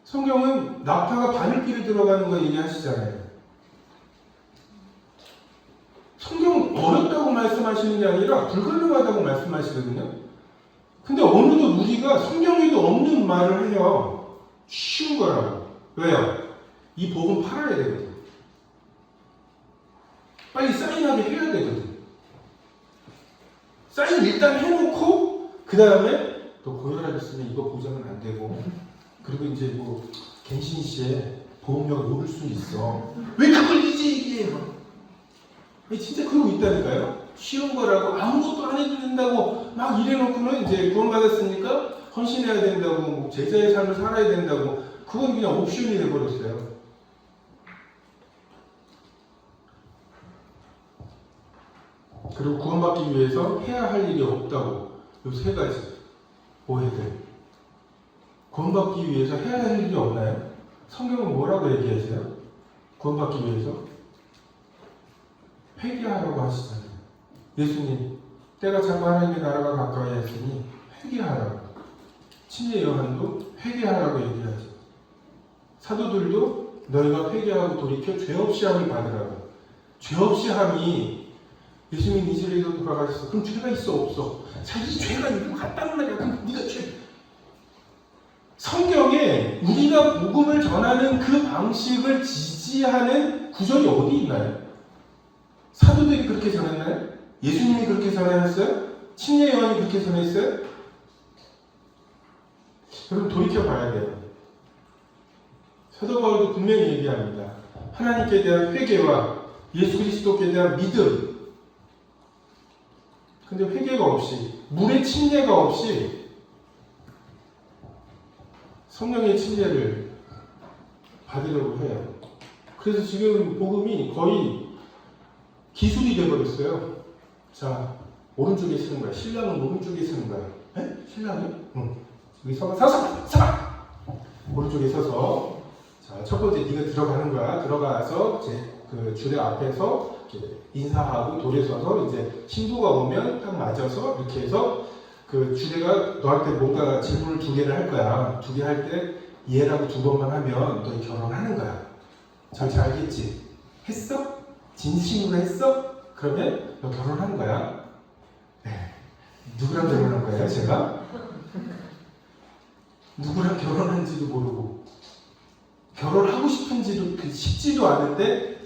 성경은 나팔과 바늘길에 들어가는 거 얘기하시잖아요. 성경은 어렵다고 말씀하시는 게 아니라 불가능하다고 말씀하시거든요. 근데 어느덧 우리가 성경에도 없는 말을 해요. 쉬운 거라고. 왜요? 이 복음 팔아야 되거든. 빨리 사인하게 해야 되거든. 사인 일단 해놓고 그 다음에 또 고혈압 있으면 이거 보장은 안 되고, 그리고 이제 뭐 갱신시에 보험료가 오를 수 있어. 왜 그걸 이제 얘기해요? 진짜 그러고 있다니까요. 쉬운 거라고 아무것도 안 해도 된다고 막 이래놓고는 이제 구원받았으니까 헌신해야 된다고, 뭐 제자의 삶을 살아야 된다고, 그건 그냥 옵션이 돼버렸어요. 그리고 구원받기 위해서 해야 할 일이 없다고. 요 세 가지 오해들. 구원받기 위해서 해야 할 일이 없나요? 성경은 뭐라고 얘기하세요? 구원받기 위해서 회개하라고 하시잖아요. 예수님, 때가 차고 하나님의 나라가 가까이 했으니 회개하라고. 침례 요한도 회개하라고 얘기하죠. 사도들도 너희가 회개하고 돌이켜 죄 없이 함을 받으라고. 죄 없이 함이 예수님 이스라엘로 돌아가셨어. 그럼 죄가 있어 없어? 자, 이 죄가 있는 것 같다는 말이야. 그럼 네가 죄. 성경에 우리가 복음을 전하는 그 방식을 지지하는 구절이 어디 있나요? 사도들이 그렇게 전했나요? 예수님이 그렇게 전하셨어요? 침례 요한이 그렇게 전했어요? 여러분 돌이켜 봐야 돼요. 사도 바울도 분명히 얘기합니다. 하나님께 대한 회개와 예수 그리스도께 대한 믿음. 근데 회개가 없이, 물의 침례가 없이 성령의 침례를 받으려고 해요. 그래서 지금 복음이 거의 기술이 되어버렸어요. 자, 오른쪽에 쓰는 거야. 신랑은 오른쪽에 쓰는 거야. 에? 신랑이? 응. 여기 서봐. 오른쪽에 서서, 자, 첫 번째 네가 들어가는 거야. 들어가서 그 주례 앞에서 이렇게 인사하고 돌에 서서 이제 신부가 오면 딱 맞아서 이렇게 해서 그 주례가 너한테 뭔가 질문을 2개를 할 거야. 2개 할 때 얘라고 2번만 하면 너 결혼하는 거야. 잘 알겠지? 했어? 진심으로 했어? 그러면 너 결혼한 거야. 네. 누구랑 결혼한 거예요, 제가? 누구랑 결혼한지도 모르고 결혼하고 싶은지도 싶지도 않은데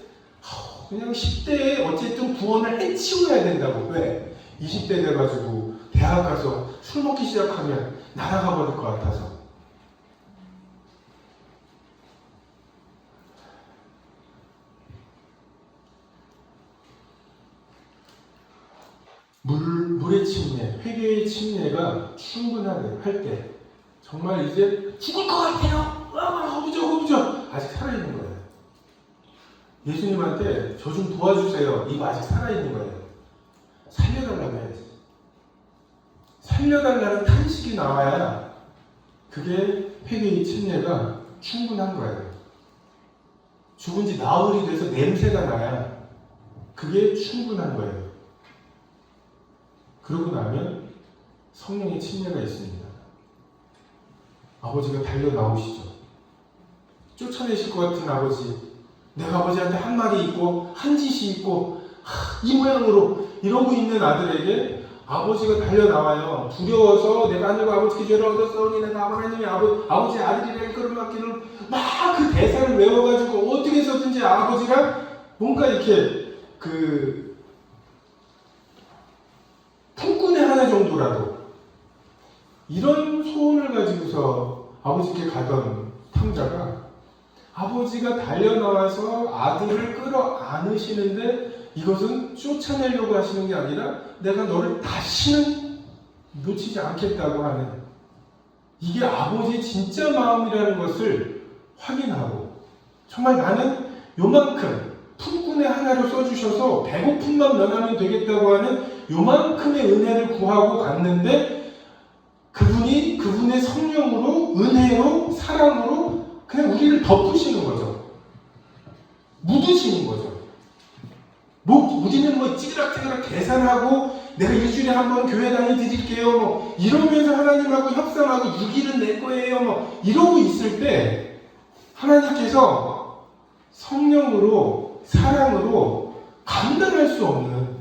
그냥 10대에 어쨌든 구원을 해치워야 된다고. 왜? 20대 돼가지고 대학 가서 술 먹기 시작하면 날아가 버릴 것 같아서. 물의 침례, 회개의 침례가 충분하게 할 때 정말 이제 죽을 것 같아요. 허부죠. 아직 살아있는 거예요. 예수님한테 저 좀 도와주세요. 이거 아직 살아있는 거예요. 살려달라고 해야지. 살려달라는 탄식이 나와야 그게 회개의 침례가 충분한 거예요. 죽은 지 나흘이 돼서 냄새가 나야 그게 충분한 거예요. 그러고 나면 성령의 침례가 있습니다. 아버지가 달려 나오시죠. 쫓아내실 것 같은 아버지, 내가 아버지한테 한 말이 있고 한 짓이 있고 이 모양으로 이러고 있는 아들에게 아버지가 달려 나와요. 두려워서 내가 하늘과 아버지께 죄를 얻었사오니 내가 하나님의 아버지의 아들이라 이끌음 맡기는 막 그 대사를 외워가지고 어떻게 해서든지 아버지가 뭔가 이렇게 품꾼의 하나 정도라도 이런 소원을 가지고서 아버지께 가던 탕자가 아버지가 달려나와서 아들을 끌어 안으시는데 이것은 쫓아내려고 하시는 게 아니라 내가 너를 다시는 놓치지 않겠다고 하는, 이게 아버지의 진짜 마음이라는 것을 확인하고 정말 나는 요만큼 품꾼의 하나로 써주셔서 배고픔만 면하면 되겠다고 하는 요만큼의 은혜를 구하고 갔는데 그분이 그분의 성령으로, 은혜로, 사랑으로 그냥 우리를 덮으시는 거죠. 묻으시는 거죠. 우리는 찌그락찌그락 계산하고 내가 일주일에 한 번 교회 다녀드릴게요 이러면서 하나님하고 협상하고 6일은 내 거예요 이러고 있을 때 하나님께서 성령으로, 사랑으로 감당할 수 없는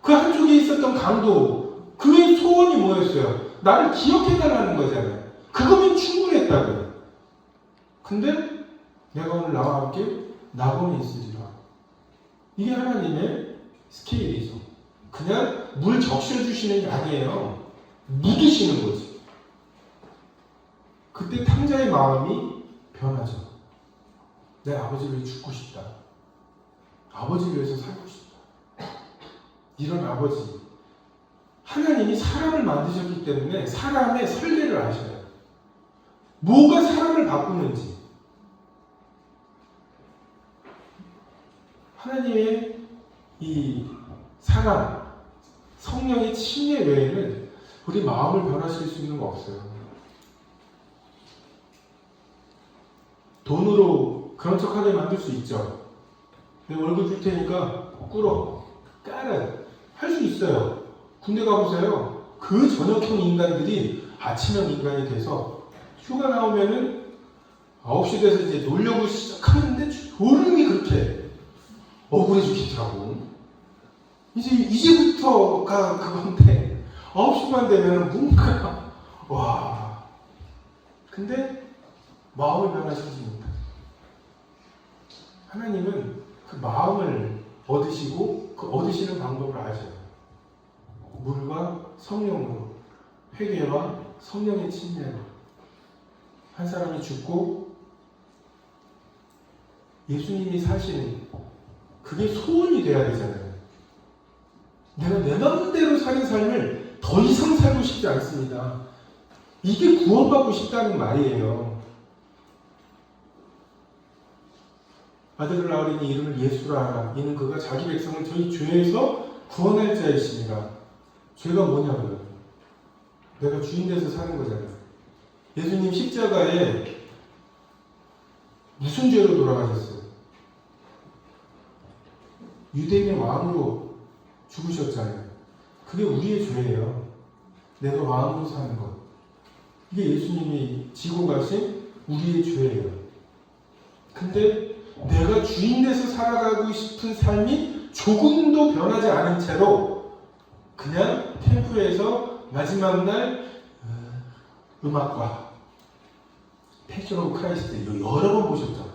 그 한쪽에 있었던 강도, 그의 소원이 뭐였어요? 나를 기억해달라는 거잖아요. 그거면 충분했다고요. 근데 내가 오늘 나와 함께 낙원에 있으리라. 이게 하나님의 스케일이죠. 그냥 물 적셔주시는 게 아니에요. 묻으시는 거지. 그때 탕자의 마음이 변하죠. 내 아버지 위해 죽고 싶다. 아버지 위해서 살고 싶다. 이런 아버지. 하나님이 사람을 만드셨기 때문에 사람의 설계를 아셔요. 뭐가 사람을 바꾸는지. 하나님의 이 사랑, 성령의 침례 외에는 우리 마음을 변화시킬 수 있는 거 없어요. 돈으로 그런 척하게 만들 수 있죠. 내 월급 줄 테니까 꿇어, 깔아, 할 수 있어요. 군대 가보세요. 그 전역형 인간들이 아침형 인간이 돼서 휴가 나오면은 9시 돼서 이제 놀려고 시작하는데 졸음이 그렇게 억울해 죽겠더라고. 이제부터가 그건데 9시만 되면은 뭔가 와. 근데 마음을 변화시킵니다. 하나님은 그 마음을 얻으시고 그 얻으시는 방법을 아셔요. 물과 성령으로, 회개와 성령의 침례로. 한 사람이 죽고 예수님이 사시는 그게 소원이 돼야 되잖아요. 내가 내 마음대로 사는 삶을 더 이상 살고 싶지 않습니다. 이게 구원받고 싶다는 말이에요. 아들을 낳으리니 이름을 예수라 하라. 이는 그가 자기 백성을 저희 죄에서 구원할 자이시니라. 죄가 뭐냐고요? 내가 주인 돼서 사는 거잖아요. 예수님 십자가에 무슨 죄로 돌아가셨어요? 유대인의 왕으로 죽으셨잖아요. 그게 우리의 죄예요. 내가 왕으로 사는 것. 이게 예수님이 지고 가신 우리의 죄예요. 근데 내가 주인 돼서 살아가고 싶은 삶이 조금도 변하지 않은 채로 그냥 템플에서 마지막 날 음악과 패션 오브 크라이스트 여러 번 보셨죠.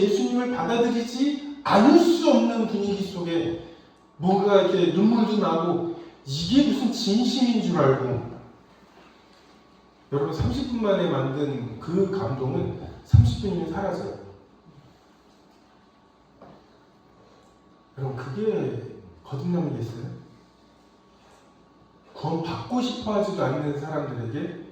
예수님을 받아들이지 않을 수 없는 분위기 속에 뭔가 이렇게 눈물도 나고 이게 무슨 진심인 줄 알고 여러분 30분 만에 만든 그 감동은 30분이면 사라져요. 여러분 그게 거듭남이겠어요? 구원 받고 싶어 하지도 않는 사람들에게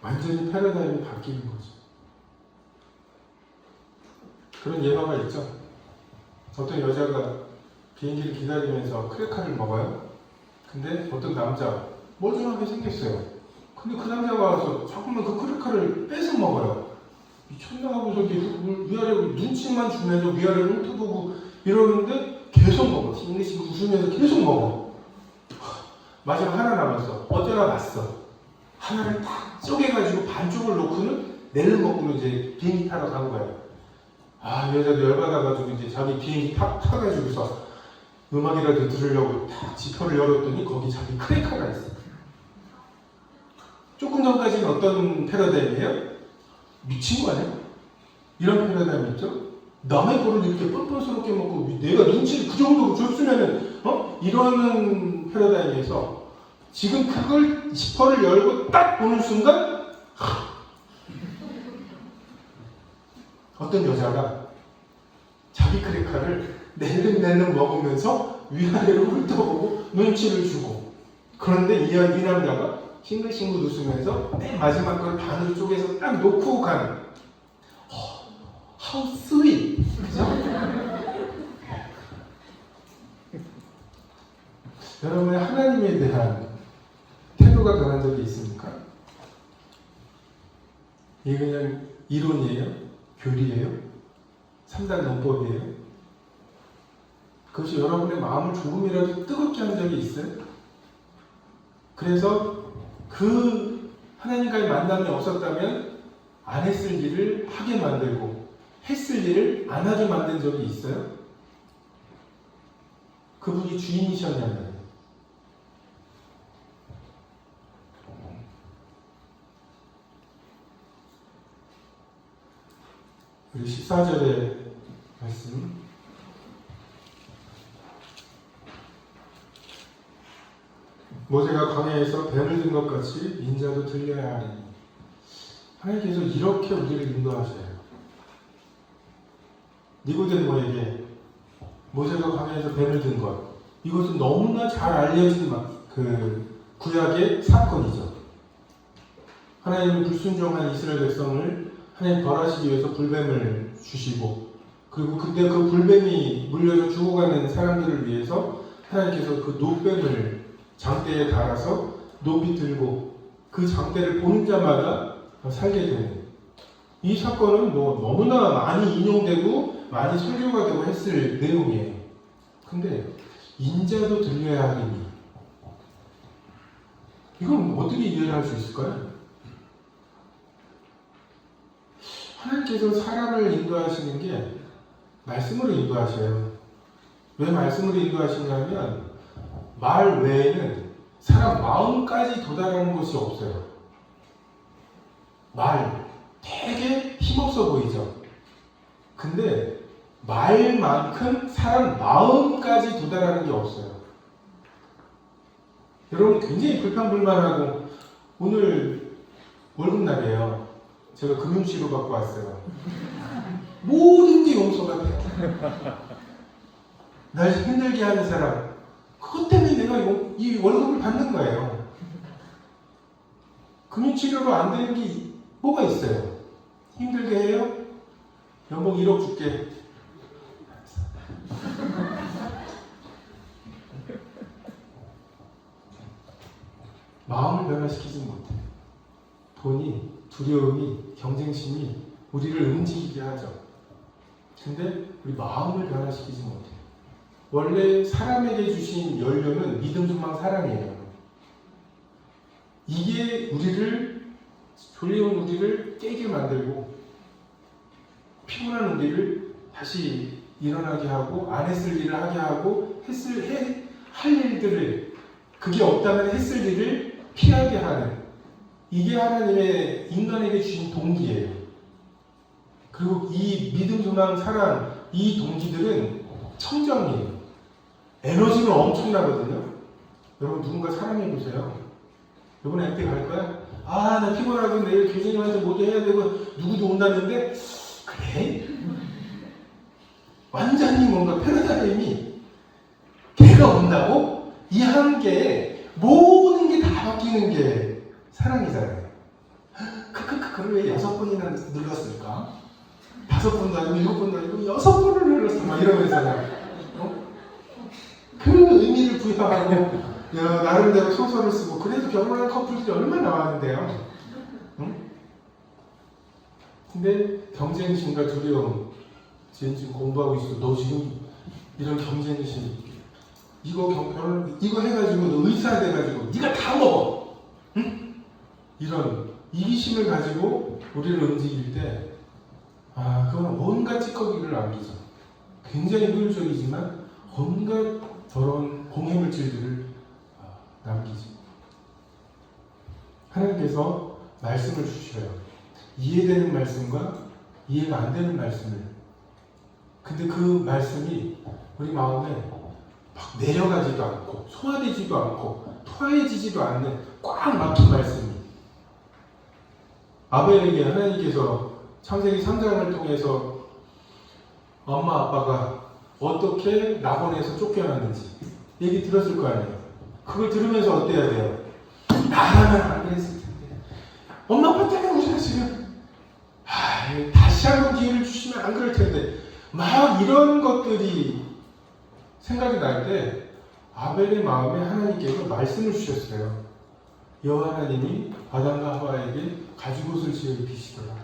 완전히 패러다임이 바뀌는 거죠. 그런 예화가 있죠. 어떤 여자가 비행기를 기다리면서 크래커를 먹어요. 근데 어떤 남자 멀쩡하게 생겼어요. 근데 그 남자가 와서 자꾸만 그 크래커를 뺏어 먹어요. 미쳤나 하고 저기 위아래로 눈치만 주면서 위아래로 훑어보고 이러는데 계속 먹어. 잉글리시 웃으면서 계속 먹어. 마지막 하나 남았어. 어쩌다 봤어. 하나를 딱 쪼개가지고 반쪽을 놓고는 내를 먹고는 이제 비행기 타러 간 거예요. 아, 여자도 열받아가지고 이제 자기 비행기 타가지고서 음악이라도 들으려고 딱 지퍼를 열었더니 거기 자기 크래커가 있어. 조금 전까지는 어떤 패러다임이에요? 미친 거 아니야? 이런 패러다임 있죠? 남의 거를 이렇게 뻔뻔스럽게 먹고 내가 눈치를 그 정도로 줬으면은 이러는 패러다임에서 지금 그걸 지퍼를 열고 딱 보는 순간 어떤 여자가 자기 크래커를 낼름낼름 먹으면서 위아래로 훑어보고 눈치를 주고 그런데 이 남자가 싱글싱글 웃으면서 맨 마지막 걸 반으로 쪼개서 딱 놓고 간 How sweet! 그죠? 여러분의 하나님에 대한 태도가 변한 적이 있습니까? 이게 그냥 이론이에요? 교리예요? 3단 논법이에요? 그것이 여러분의 마음을 조금이라도 뜨겁게 한 적이 있어요? 그래서 그 하나님과의 만남이 없었다면 안 했을 일을 하게 만들고 했을 일을 안 하게 만든 적이 있어요? 그분이 주인이셨냐면 우리 14절의 말씀 모세가 광야에서 뱀을 든 것 같이 인자도 들려야 하니 하나님께서 이렇게 우리를 인도하셔요. 니고데모에게 모세가 광야에서 뱀을 든 것 이것은 너무나 잘 알려진 그 구약의 사건이죠. 하나님은 불순종한 이스라엘 백성을 하나님 벌하시기 위해서 불뱀을 주시고 그리고 그때 그 불뱀이 물려서 죽어가는 사람들을 위해서 하나님께서 그 노뱀을 장대에 달아서 높이 들고 그 장대를 보는 자마다 살게 되는 이 사건은 뭐 너무나 많이 인용되고 많이 설교가 되고 했을 내용이에요. 근데 인자도 들려야 하리니 이건 어떻게 이해를 할 수 있을까요? 하나님께서 사람을 인도하시는 게 말씀으로 인도하셔요. 왜 말씀으로 인도하시냐면 말 외에는 사람 마음까지 도달하는 것이 없어요. 말 되게 힘없어 보이죠? 근데 말만큼 사람 마음까지 도달하는 게 없어요. 여러분 굉장히 불평불만하고 오늘 월급날이에요. 제가 금융치료 받고 왔어요. 모든 게 용서가 돼요. 날 힘들게 하는 사람 그것 때문에 내가 이 월급을 받는 거예요. 금융치료로 안 되는 게 뭐가 있어요? 힘들게 해요? 연봉 1억 줄게. 마음을 변화시키지 못해. 돈이, 두려움이, 경쟁심이 우리를 움직이게 하죠. 근데 우리 마음을 변화시키지 못해. 원래 사람에게 주신 연료는 믿음, 소망, 사랑이에요. 이게 졸려온 우리를 깨게 만들고 피곤한 우리를 다시 일어나게 하고 안 했을 일을 하게 하고 할 일들을 그게 없다면 했을 일을 피하게 하는, 이게 하나님의 인간에게 주신 동기예요. 그리고 이 믿음, 소망, 사랑, 이 동기들은 청정이에요. 에너지는 엄청나거든요. 여러분 누군가 사랑해보세요. 이번에 MT 갈 거야? 아, 나 피곤하고 내일 교수님한테 모두 해야 되고 누구도 온다는데 그래? 완전히 뭔가 패러다임이 걔가 온다고? 이 한계에 모든 게 다 바뀌는 게 사랑이잖아요. 그걸 왜 6번이나 늙었을까? 5번도 아니고 7번도 아니고 6번을 눌렀어 막 이러면서 그 의미를 부여하고 나름대로 소설을 쓰고 그래도 결혼한 커플들이 얼마나 많은데요. 응? 근데 경쟁심과 두려움, 지금 공부하고 있어. 너 지금 이런 경쟁심, 이거 해가지고 너 의사 돼가지고 네가 다 먹어. 응? 이런 이기심을 가지고 우리를 움직일 때 그건 온갖 찌꺼기를 남기죠. 굉장히 효율적이지만 온갖 더러운 공해물질들을 남기죠. 하나님께서 말씀을 주셔요. 이해되는 말씀과 이해가 안 되는 말씀을. 근데 그 말씀이 우리 마음에 막 내려가지도 않고 소화되지도 않고 토해지지도 않는 꽉 막힌 말씀이. 아벨에게 하나님께서 창세기 3장을 통해서 엄마 아빠가 어떻게 낙원에서 쫓겨났는지 얘기 들었을 거 아니에요. 그걸 들으면서 어때야 돼요? 나라면 안 그랬을 텐데. 엄마 아빠 때문에 우리가 지금 다시 한번 기회를 주시면 안 그럴 텐데. 막 이런 것들이 생각이 날 때 아벨의 마음에 하나님께서 말씀을 주셨어요. 여호와 하나님이 아담과 하와에게 가죽옷을 지어 입히시더라.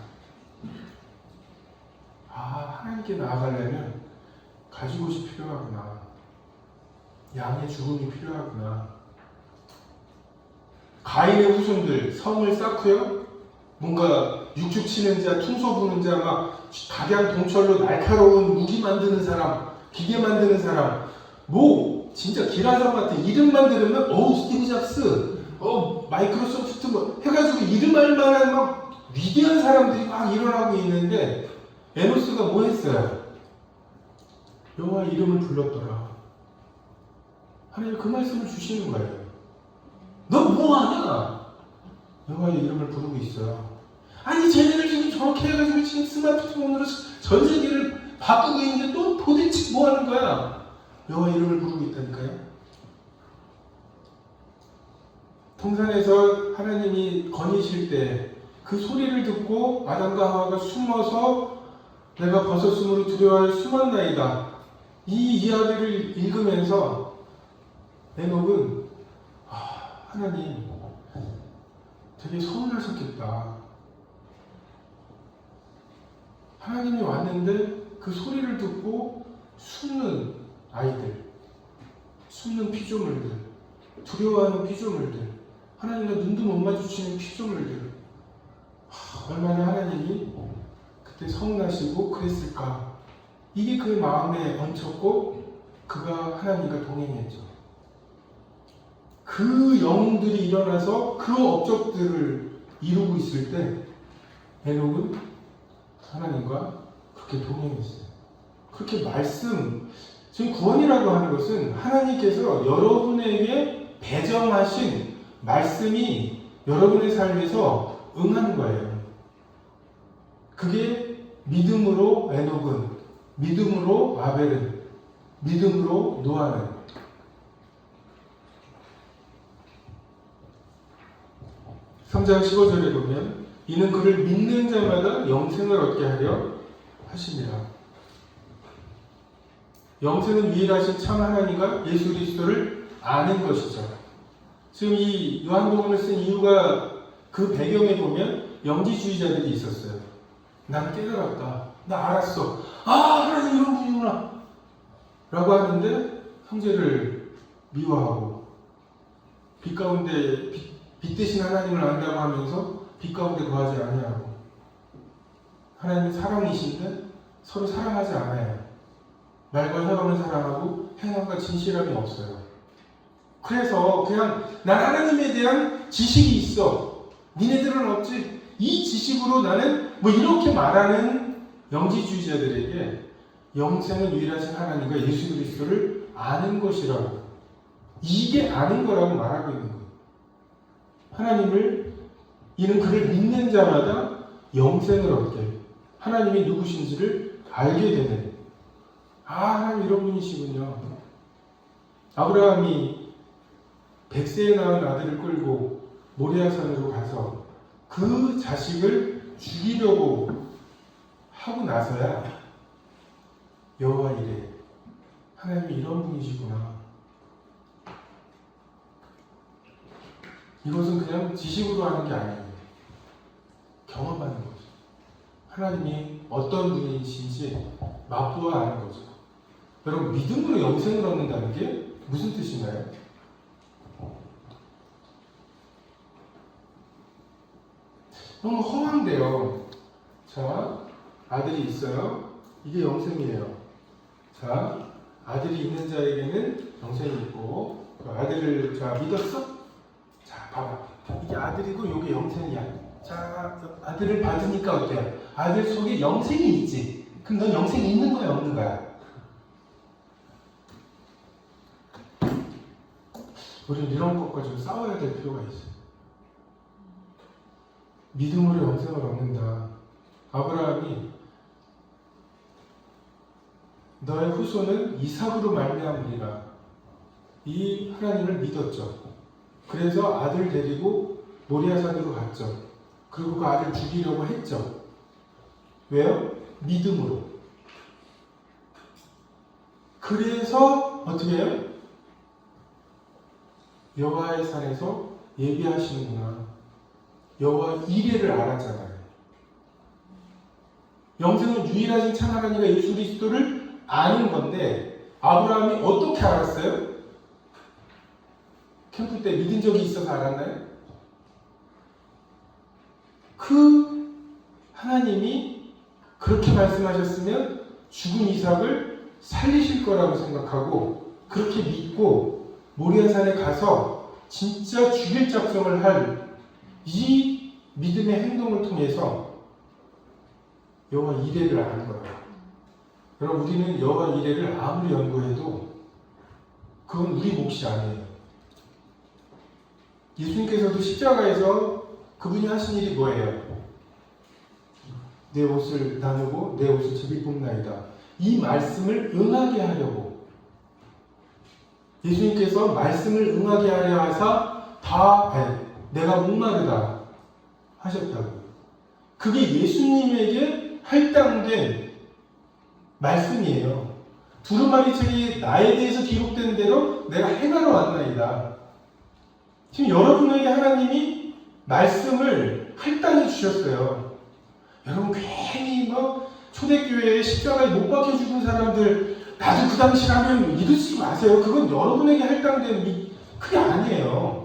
하나님께 나아가려면 가죽옷이 필요하구나. 양의 죽음이 필요하구나. 가인의 후손들 성을 쌓고요. 뭔가 육축 치는 자, 퉁소 부는 자, 막 각양 동철로 날카로운 무기 만드는 사람, 기계 만드는 사람, 뭐 진짜 기라성 같은 이름만 들으면 스티브 잡스, 마이크로소프트 뭐 해가지고 이름할 만한 막 위대한 사람들이 막 일어나고 있는데 에노스가 뭐 했어요? 여호와 이름을 불렀더라. 하나님 그 말씀을 주시는 거예요. 너 뭐하냐? 여호와의 이름을 부르고 있어요. 아니 쟤네들 지금 저렇게 해가지고 지금 스마트폰으로 전 세계를 바꾸고 있는데 또 도대체 뭐 하는 거야? 여호와 이름을 부르고 있다니까요. 동산에서 하나님이 거니실 때 그 소리를 듣고 아담과 하와가 숨어서 내가 벗었으므로 두려워하여 숨었나이다. 이 이야기를 읽으면서 에녹은 하나님 되게 서운하셨겠다. 하나님이 왔는데 그 소리를 듣고 숨는 아이들, 숨는 피조물들, 두려워하는 피조물들, 하나님과 눈도 못 마주치는 피조물들, 얼마나 하나님이 그때 서운하시고 그랬을까. 이게 그 마음에 얹혔고 그가 하나님과 동행했죠. 그 영웅들이 일어나서 그 업적들을 이루고 있을 때 에녹은 하나님과 그렇게 동행했어요. 그렇게 지금 구원이라고 하는 것은 하나님께서 여러분에게 배정하신 말씀이 여러분의 삶에서 응하는 거예요. 그게 믿음으로 에녹은, 믿음으로 아벨은, 믿음으로 노아는. (3장 15절에) 보면 이는 그를 믿는 자마다 영생을 얻게 하려 하십니다. 영생은 유일하신 참 하나님과 예수 그리스도를 아는 것이죠. 지금 이 요한복음을 쓴 이유가 그 배경에 보면 영지주의자들이 있었어요. 난 깨달았다. 나 알았어. 하나님 이런 분이구나. 라고 하는데 형제를 미워하고 빛 가운데 빛 대신 하나님을 안다고 하면서 빛 가운데 거하지 아니하고 하나님은 사랑이신데 서로 사랑하지 않아요. 말과 혈험을 사랑하고 행함과 진실함이 없어요. 그래서 그냥 난 하나님에 대한 지식이 있어. 니네들은 없지. 이 지식으로 나는 뭐 이렇게 말하는 영지주의자들에게 영생은 유일하신 하나님과 예수 그리스도를 아는 것이라고, 이게 아는 거라고 말하고 있는 거예요. 하나님을, 이는 그를 믿는 자마다 영생을 얻게, 하나님이 누구신지를 알게 되는, 하나님 이런 분이시군요. 아브라함이 100세에 낳은 아들을 끌고 모리아산으로 가서 그 자식을 죽이려고 하고 나서야 여호와 이래, 하나님이 이런 분이시구나. 이것은 그냥 지식으로 하는 게 아니에요. 경험하는 거죠. 하나님이 어떤 분이신지 맛보아 아는 거죠. 여러분, 믿음으로 영생을 얻는다는 게 무슨 뜻인가요? 너무 허황돼요. 자, 아들이 있어요. 이게 영생이에요. 자, 아들이 있는 자에게는 영생이 있고, 그 아들을 자 믿었어? 자, 봐봐. 이게 아들이고 이게 영생이야. 자, 아들을 받으니까 어때요? 아들 속에 영생이 있지. 그럼 넌 영생이 있는 거야, 없는 거야? 우리는 이런 것과 좀 싸워야 될 필요가 있어요. 믿음으로 영생을 얻는다. 아브라함이 너의 후손은 이삭으로 말미암으리라, 이 하나님을 믿었죠. 그래서 아들 데리고 모리아산으로 갔죠. 그리고 그 아들 죽이려고 했죠. 왜요? 믿음으로. 그래서 어떻게 해요? 여호와의 산에서 예비하시는구나. 여호와 이레를 알았잖아요. 영생은 유일하신 참 하나님과 예수 그리스도를 아는 건데, 아브라함이 어떻게 알았어요? 캠프 때 믿은 적이 있어서 알았나요? 그 하나님이 그렇게 말씀하셨으면 죽은 이삭을 살리실 거라고 생각하고 그렇게 믿고 모리아산에 가서 진짜 죽일 작정을 할 이 믿음의 행동을 통해서 여호와 이레를 아는 거예요. 여러분, 우리는 여호와 이레를 아무리 연구해도 그건 우리 몫이 아니에요. 예수님께서도 십자가에서 그분이 하신 일이 뭐예요? 내 옷을 나누고 내 옷을 제비 뽑나이다. 이 말씀을 응하게 하려고, 예수님께서 말씀을 응하게 하려 하사 다 내가 목마르다 하셨다고. 그게 예수님에게 할당된 말씀이에요. 두루마리 책이 나에 대해서 기록된 대로 내가 행하러 왔나이다. 지금 여러분에게 하나님이 말씀을 할당해 주셨어요. 여러분, 괜히 초대교회에 십자가에 못 박혀 죽은 사람들 나도 그 당시라면 믿으시지 마세요. 그건 여러분에게 할당된 그게 아니에요.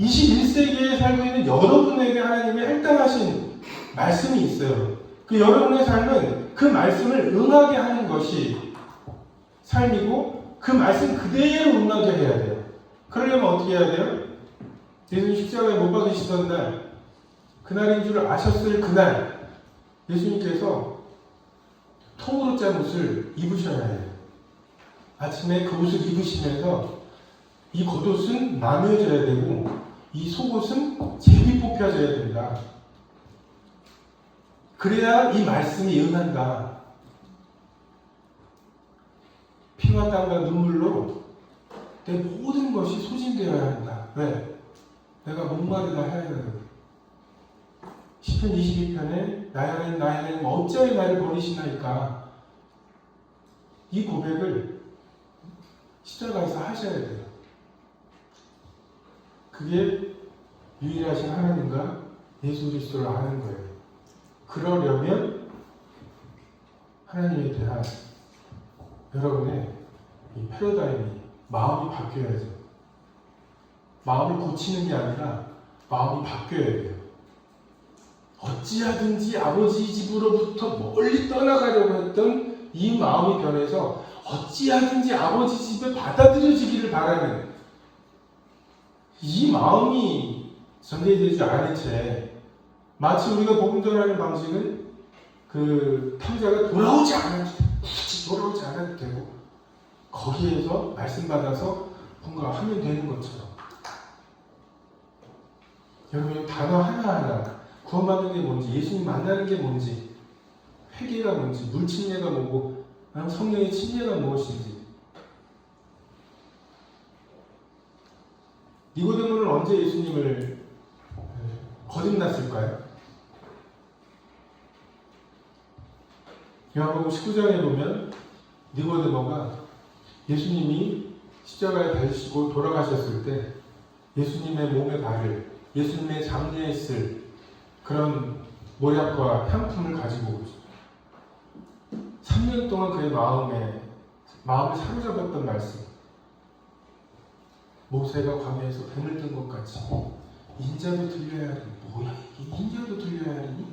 21세기에 살고 있는 여러분에게 하나님이 할당하신 말씀이 있어요. 그 여러분의 삶은 그 말씀을 응하게 하는 것이 삶이고, 그 말씀 그대로 응하게 해야 돼요. 그러려면 어떻게 해야 돼요? 예수님 십자가에 못 박히시던 날, 그날인 줄 아셨을 그날, 예수님께서 통으로 짠 옷을 입으셔야 해요. 아침에 그 옷을 입으시면서 이 겉옷은 나뉘어져야 되고 이 속옷은 제비 뽑혀져야 된다. 그래야 이 말씀이 응한다. 피와 땀과 눈물로 내 모든 것이 소진되어야 한다. 왜? 내가 목마르다 해야 되거든. 시편 22편에 나의 하나님 어찌하여 나를 버리시나이까, 이 고백을 십자가에서 하셔야 돼요. 그게 유일하신 하나님과 예수 그리스도를 아는 거예요. 그러려면 하나님에 대한 여러분의 이 패러다임이, 마음이 바뀌어야죠. 마음을 고치는 게 아니라 마음이 바뀌어야 돼요. 어찌하든지 아버지 집으로부터 멀리 떠나가려고 했던 이 마음이 변해서 어찌하든지 아버지 집에 받아들여지기를 바라는 이 마음이 전개되지 않은 채 마치 우리가 복음 전하는 방식은 그 탕자가 돌아오지 않아도 굳이 돌아오지 않아도 되고 거기에서 말씀 받아서 뭔가 하면 되는 것처럼 여러분 단어 하나하나 구원받는 게 뭔지 예수님 만나는 게 뭔지 회개가 뭔지 물침례가 뭐고 성령의 침례가 무엇인지 니고데모는 언제 예수님을 거듭났을까요? 요한복음 19장에 보면 니고데모가 예수님이 십자가에 달리시고 돌아가셨을 때 예수님의 몸의 발을 예수님의 장례에 쓸 그런 모략과 향품을 가지고 오죠. 3년 동안 그의 마음을 사로잡았던 말씀. 모세가 광야에서 뱀을 든 것 같이 인자도 들려야 하니 뭐야 이게 인자도 들려야 하니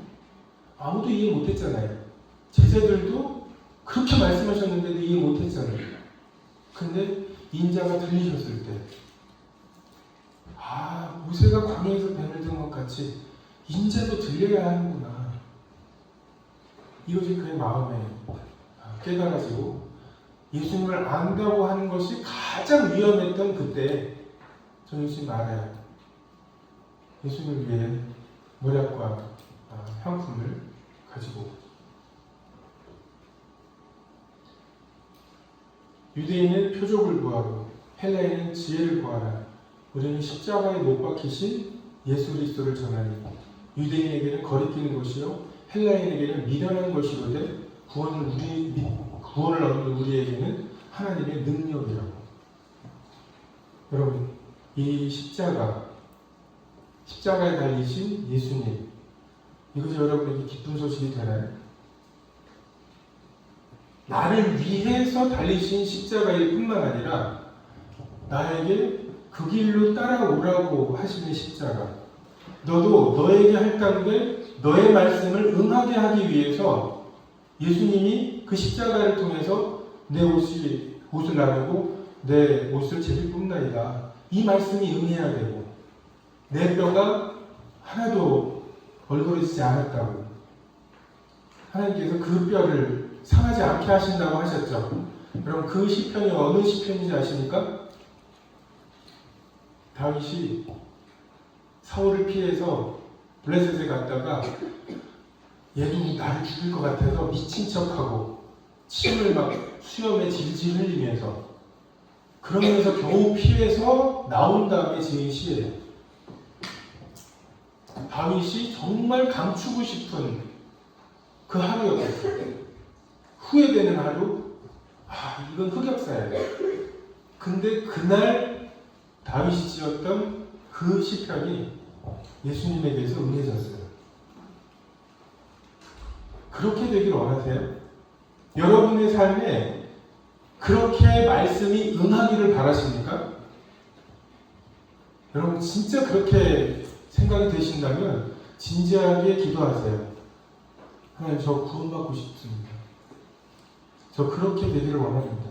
아무도 이해 못했잖아요. 제자들도 그렇게 말씀하셨는데도 이해 못했잖아요. 근데 인자가 들리셨을 때 모세가 광야에서 뱀을 든 것 같이 인자도 들려야 하는구나. 이것이 그의 마음에 깨달아지고 예수님을 안다고 하는 것이 가장 위험했던 그때 정신 알아야 예수님을 위해 모략과 향품을 가지고 유대인은 표적을 구하고 헬라인은 지혜를 구하라. 우리는 십자가에 못 박히신 예수 그리스도를 전하니 유대인에게는 거리끼는 것이요 헬라인에게는 미련한 것이로되 구원을 얻는 우리에게는 하나님의 능력이라고. 여러분 이 십자가에 달리신 예수님 이것이 여러분에게 기쁜 소식이 되나요? 나를 위해서 달리신 십자가일 뿐만 아니라 나에게 그 길로 따라오라고 하시는 십자가. 너도 너에게 할 가운데 너의 말씀을 응하게 하기 위해서 예수님이 그 십자가를 통해서 내 옷을 나누고 내 옷을 제일 뿐나이다. 이 말씀이 응해야 되고 내 뼈가 하나도 얼그러지지 않았다고 하나님께서 그 뼈를 상하지 않게 하신다고 하셨죠. 그럼 그 시편이 어느 시편인지 아십니까? 다윗이 사울을 피해서 블레셋에 갔다가 얘도 나를 죽일 것 같아서 미친 척하고 침을 막 수염에 질질 흘리면서 그러면서 겨우 피해서 나온 다음에 지은 시예요. 다윗이 정말 감추고 싶은 그 하루였어요. 후회되는 하루? 이건 흑역사야. 근데 그날 다윗이 지었던 그 시편이 예수님에게서 응해졌어요. 그렇게 되길 원하세요? 여러분의 삶에 그렇게 말씀이 응하기를 바라십니까? 여러분 진짜 그렇게 생각이 되신다면 진지하게 기도하세요. 하나님 저 구원받고 싶습니다. 저 그렇게 되기를 원합니다.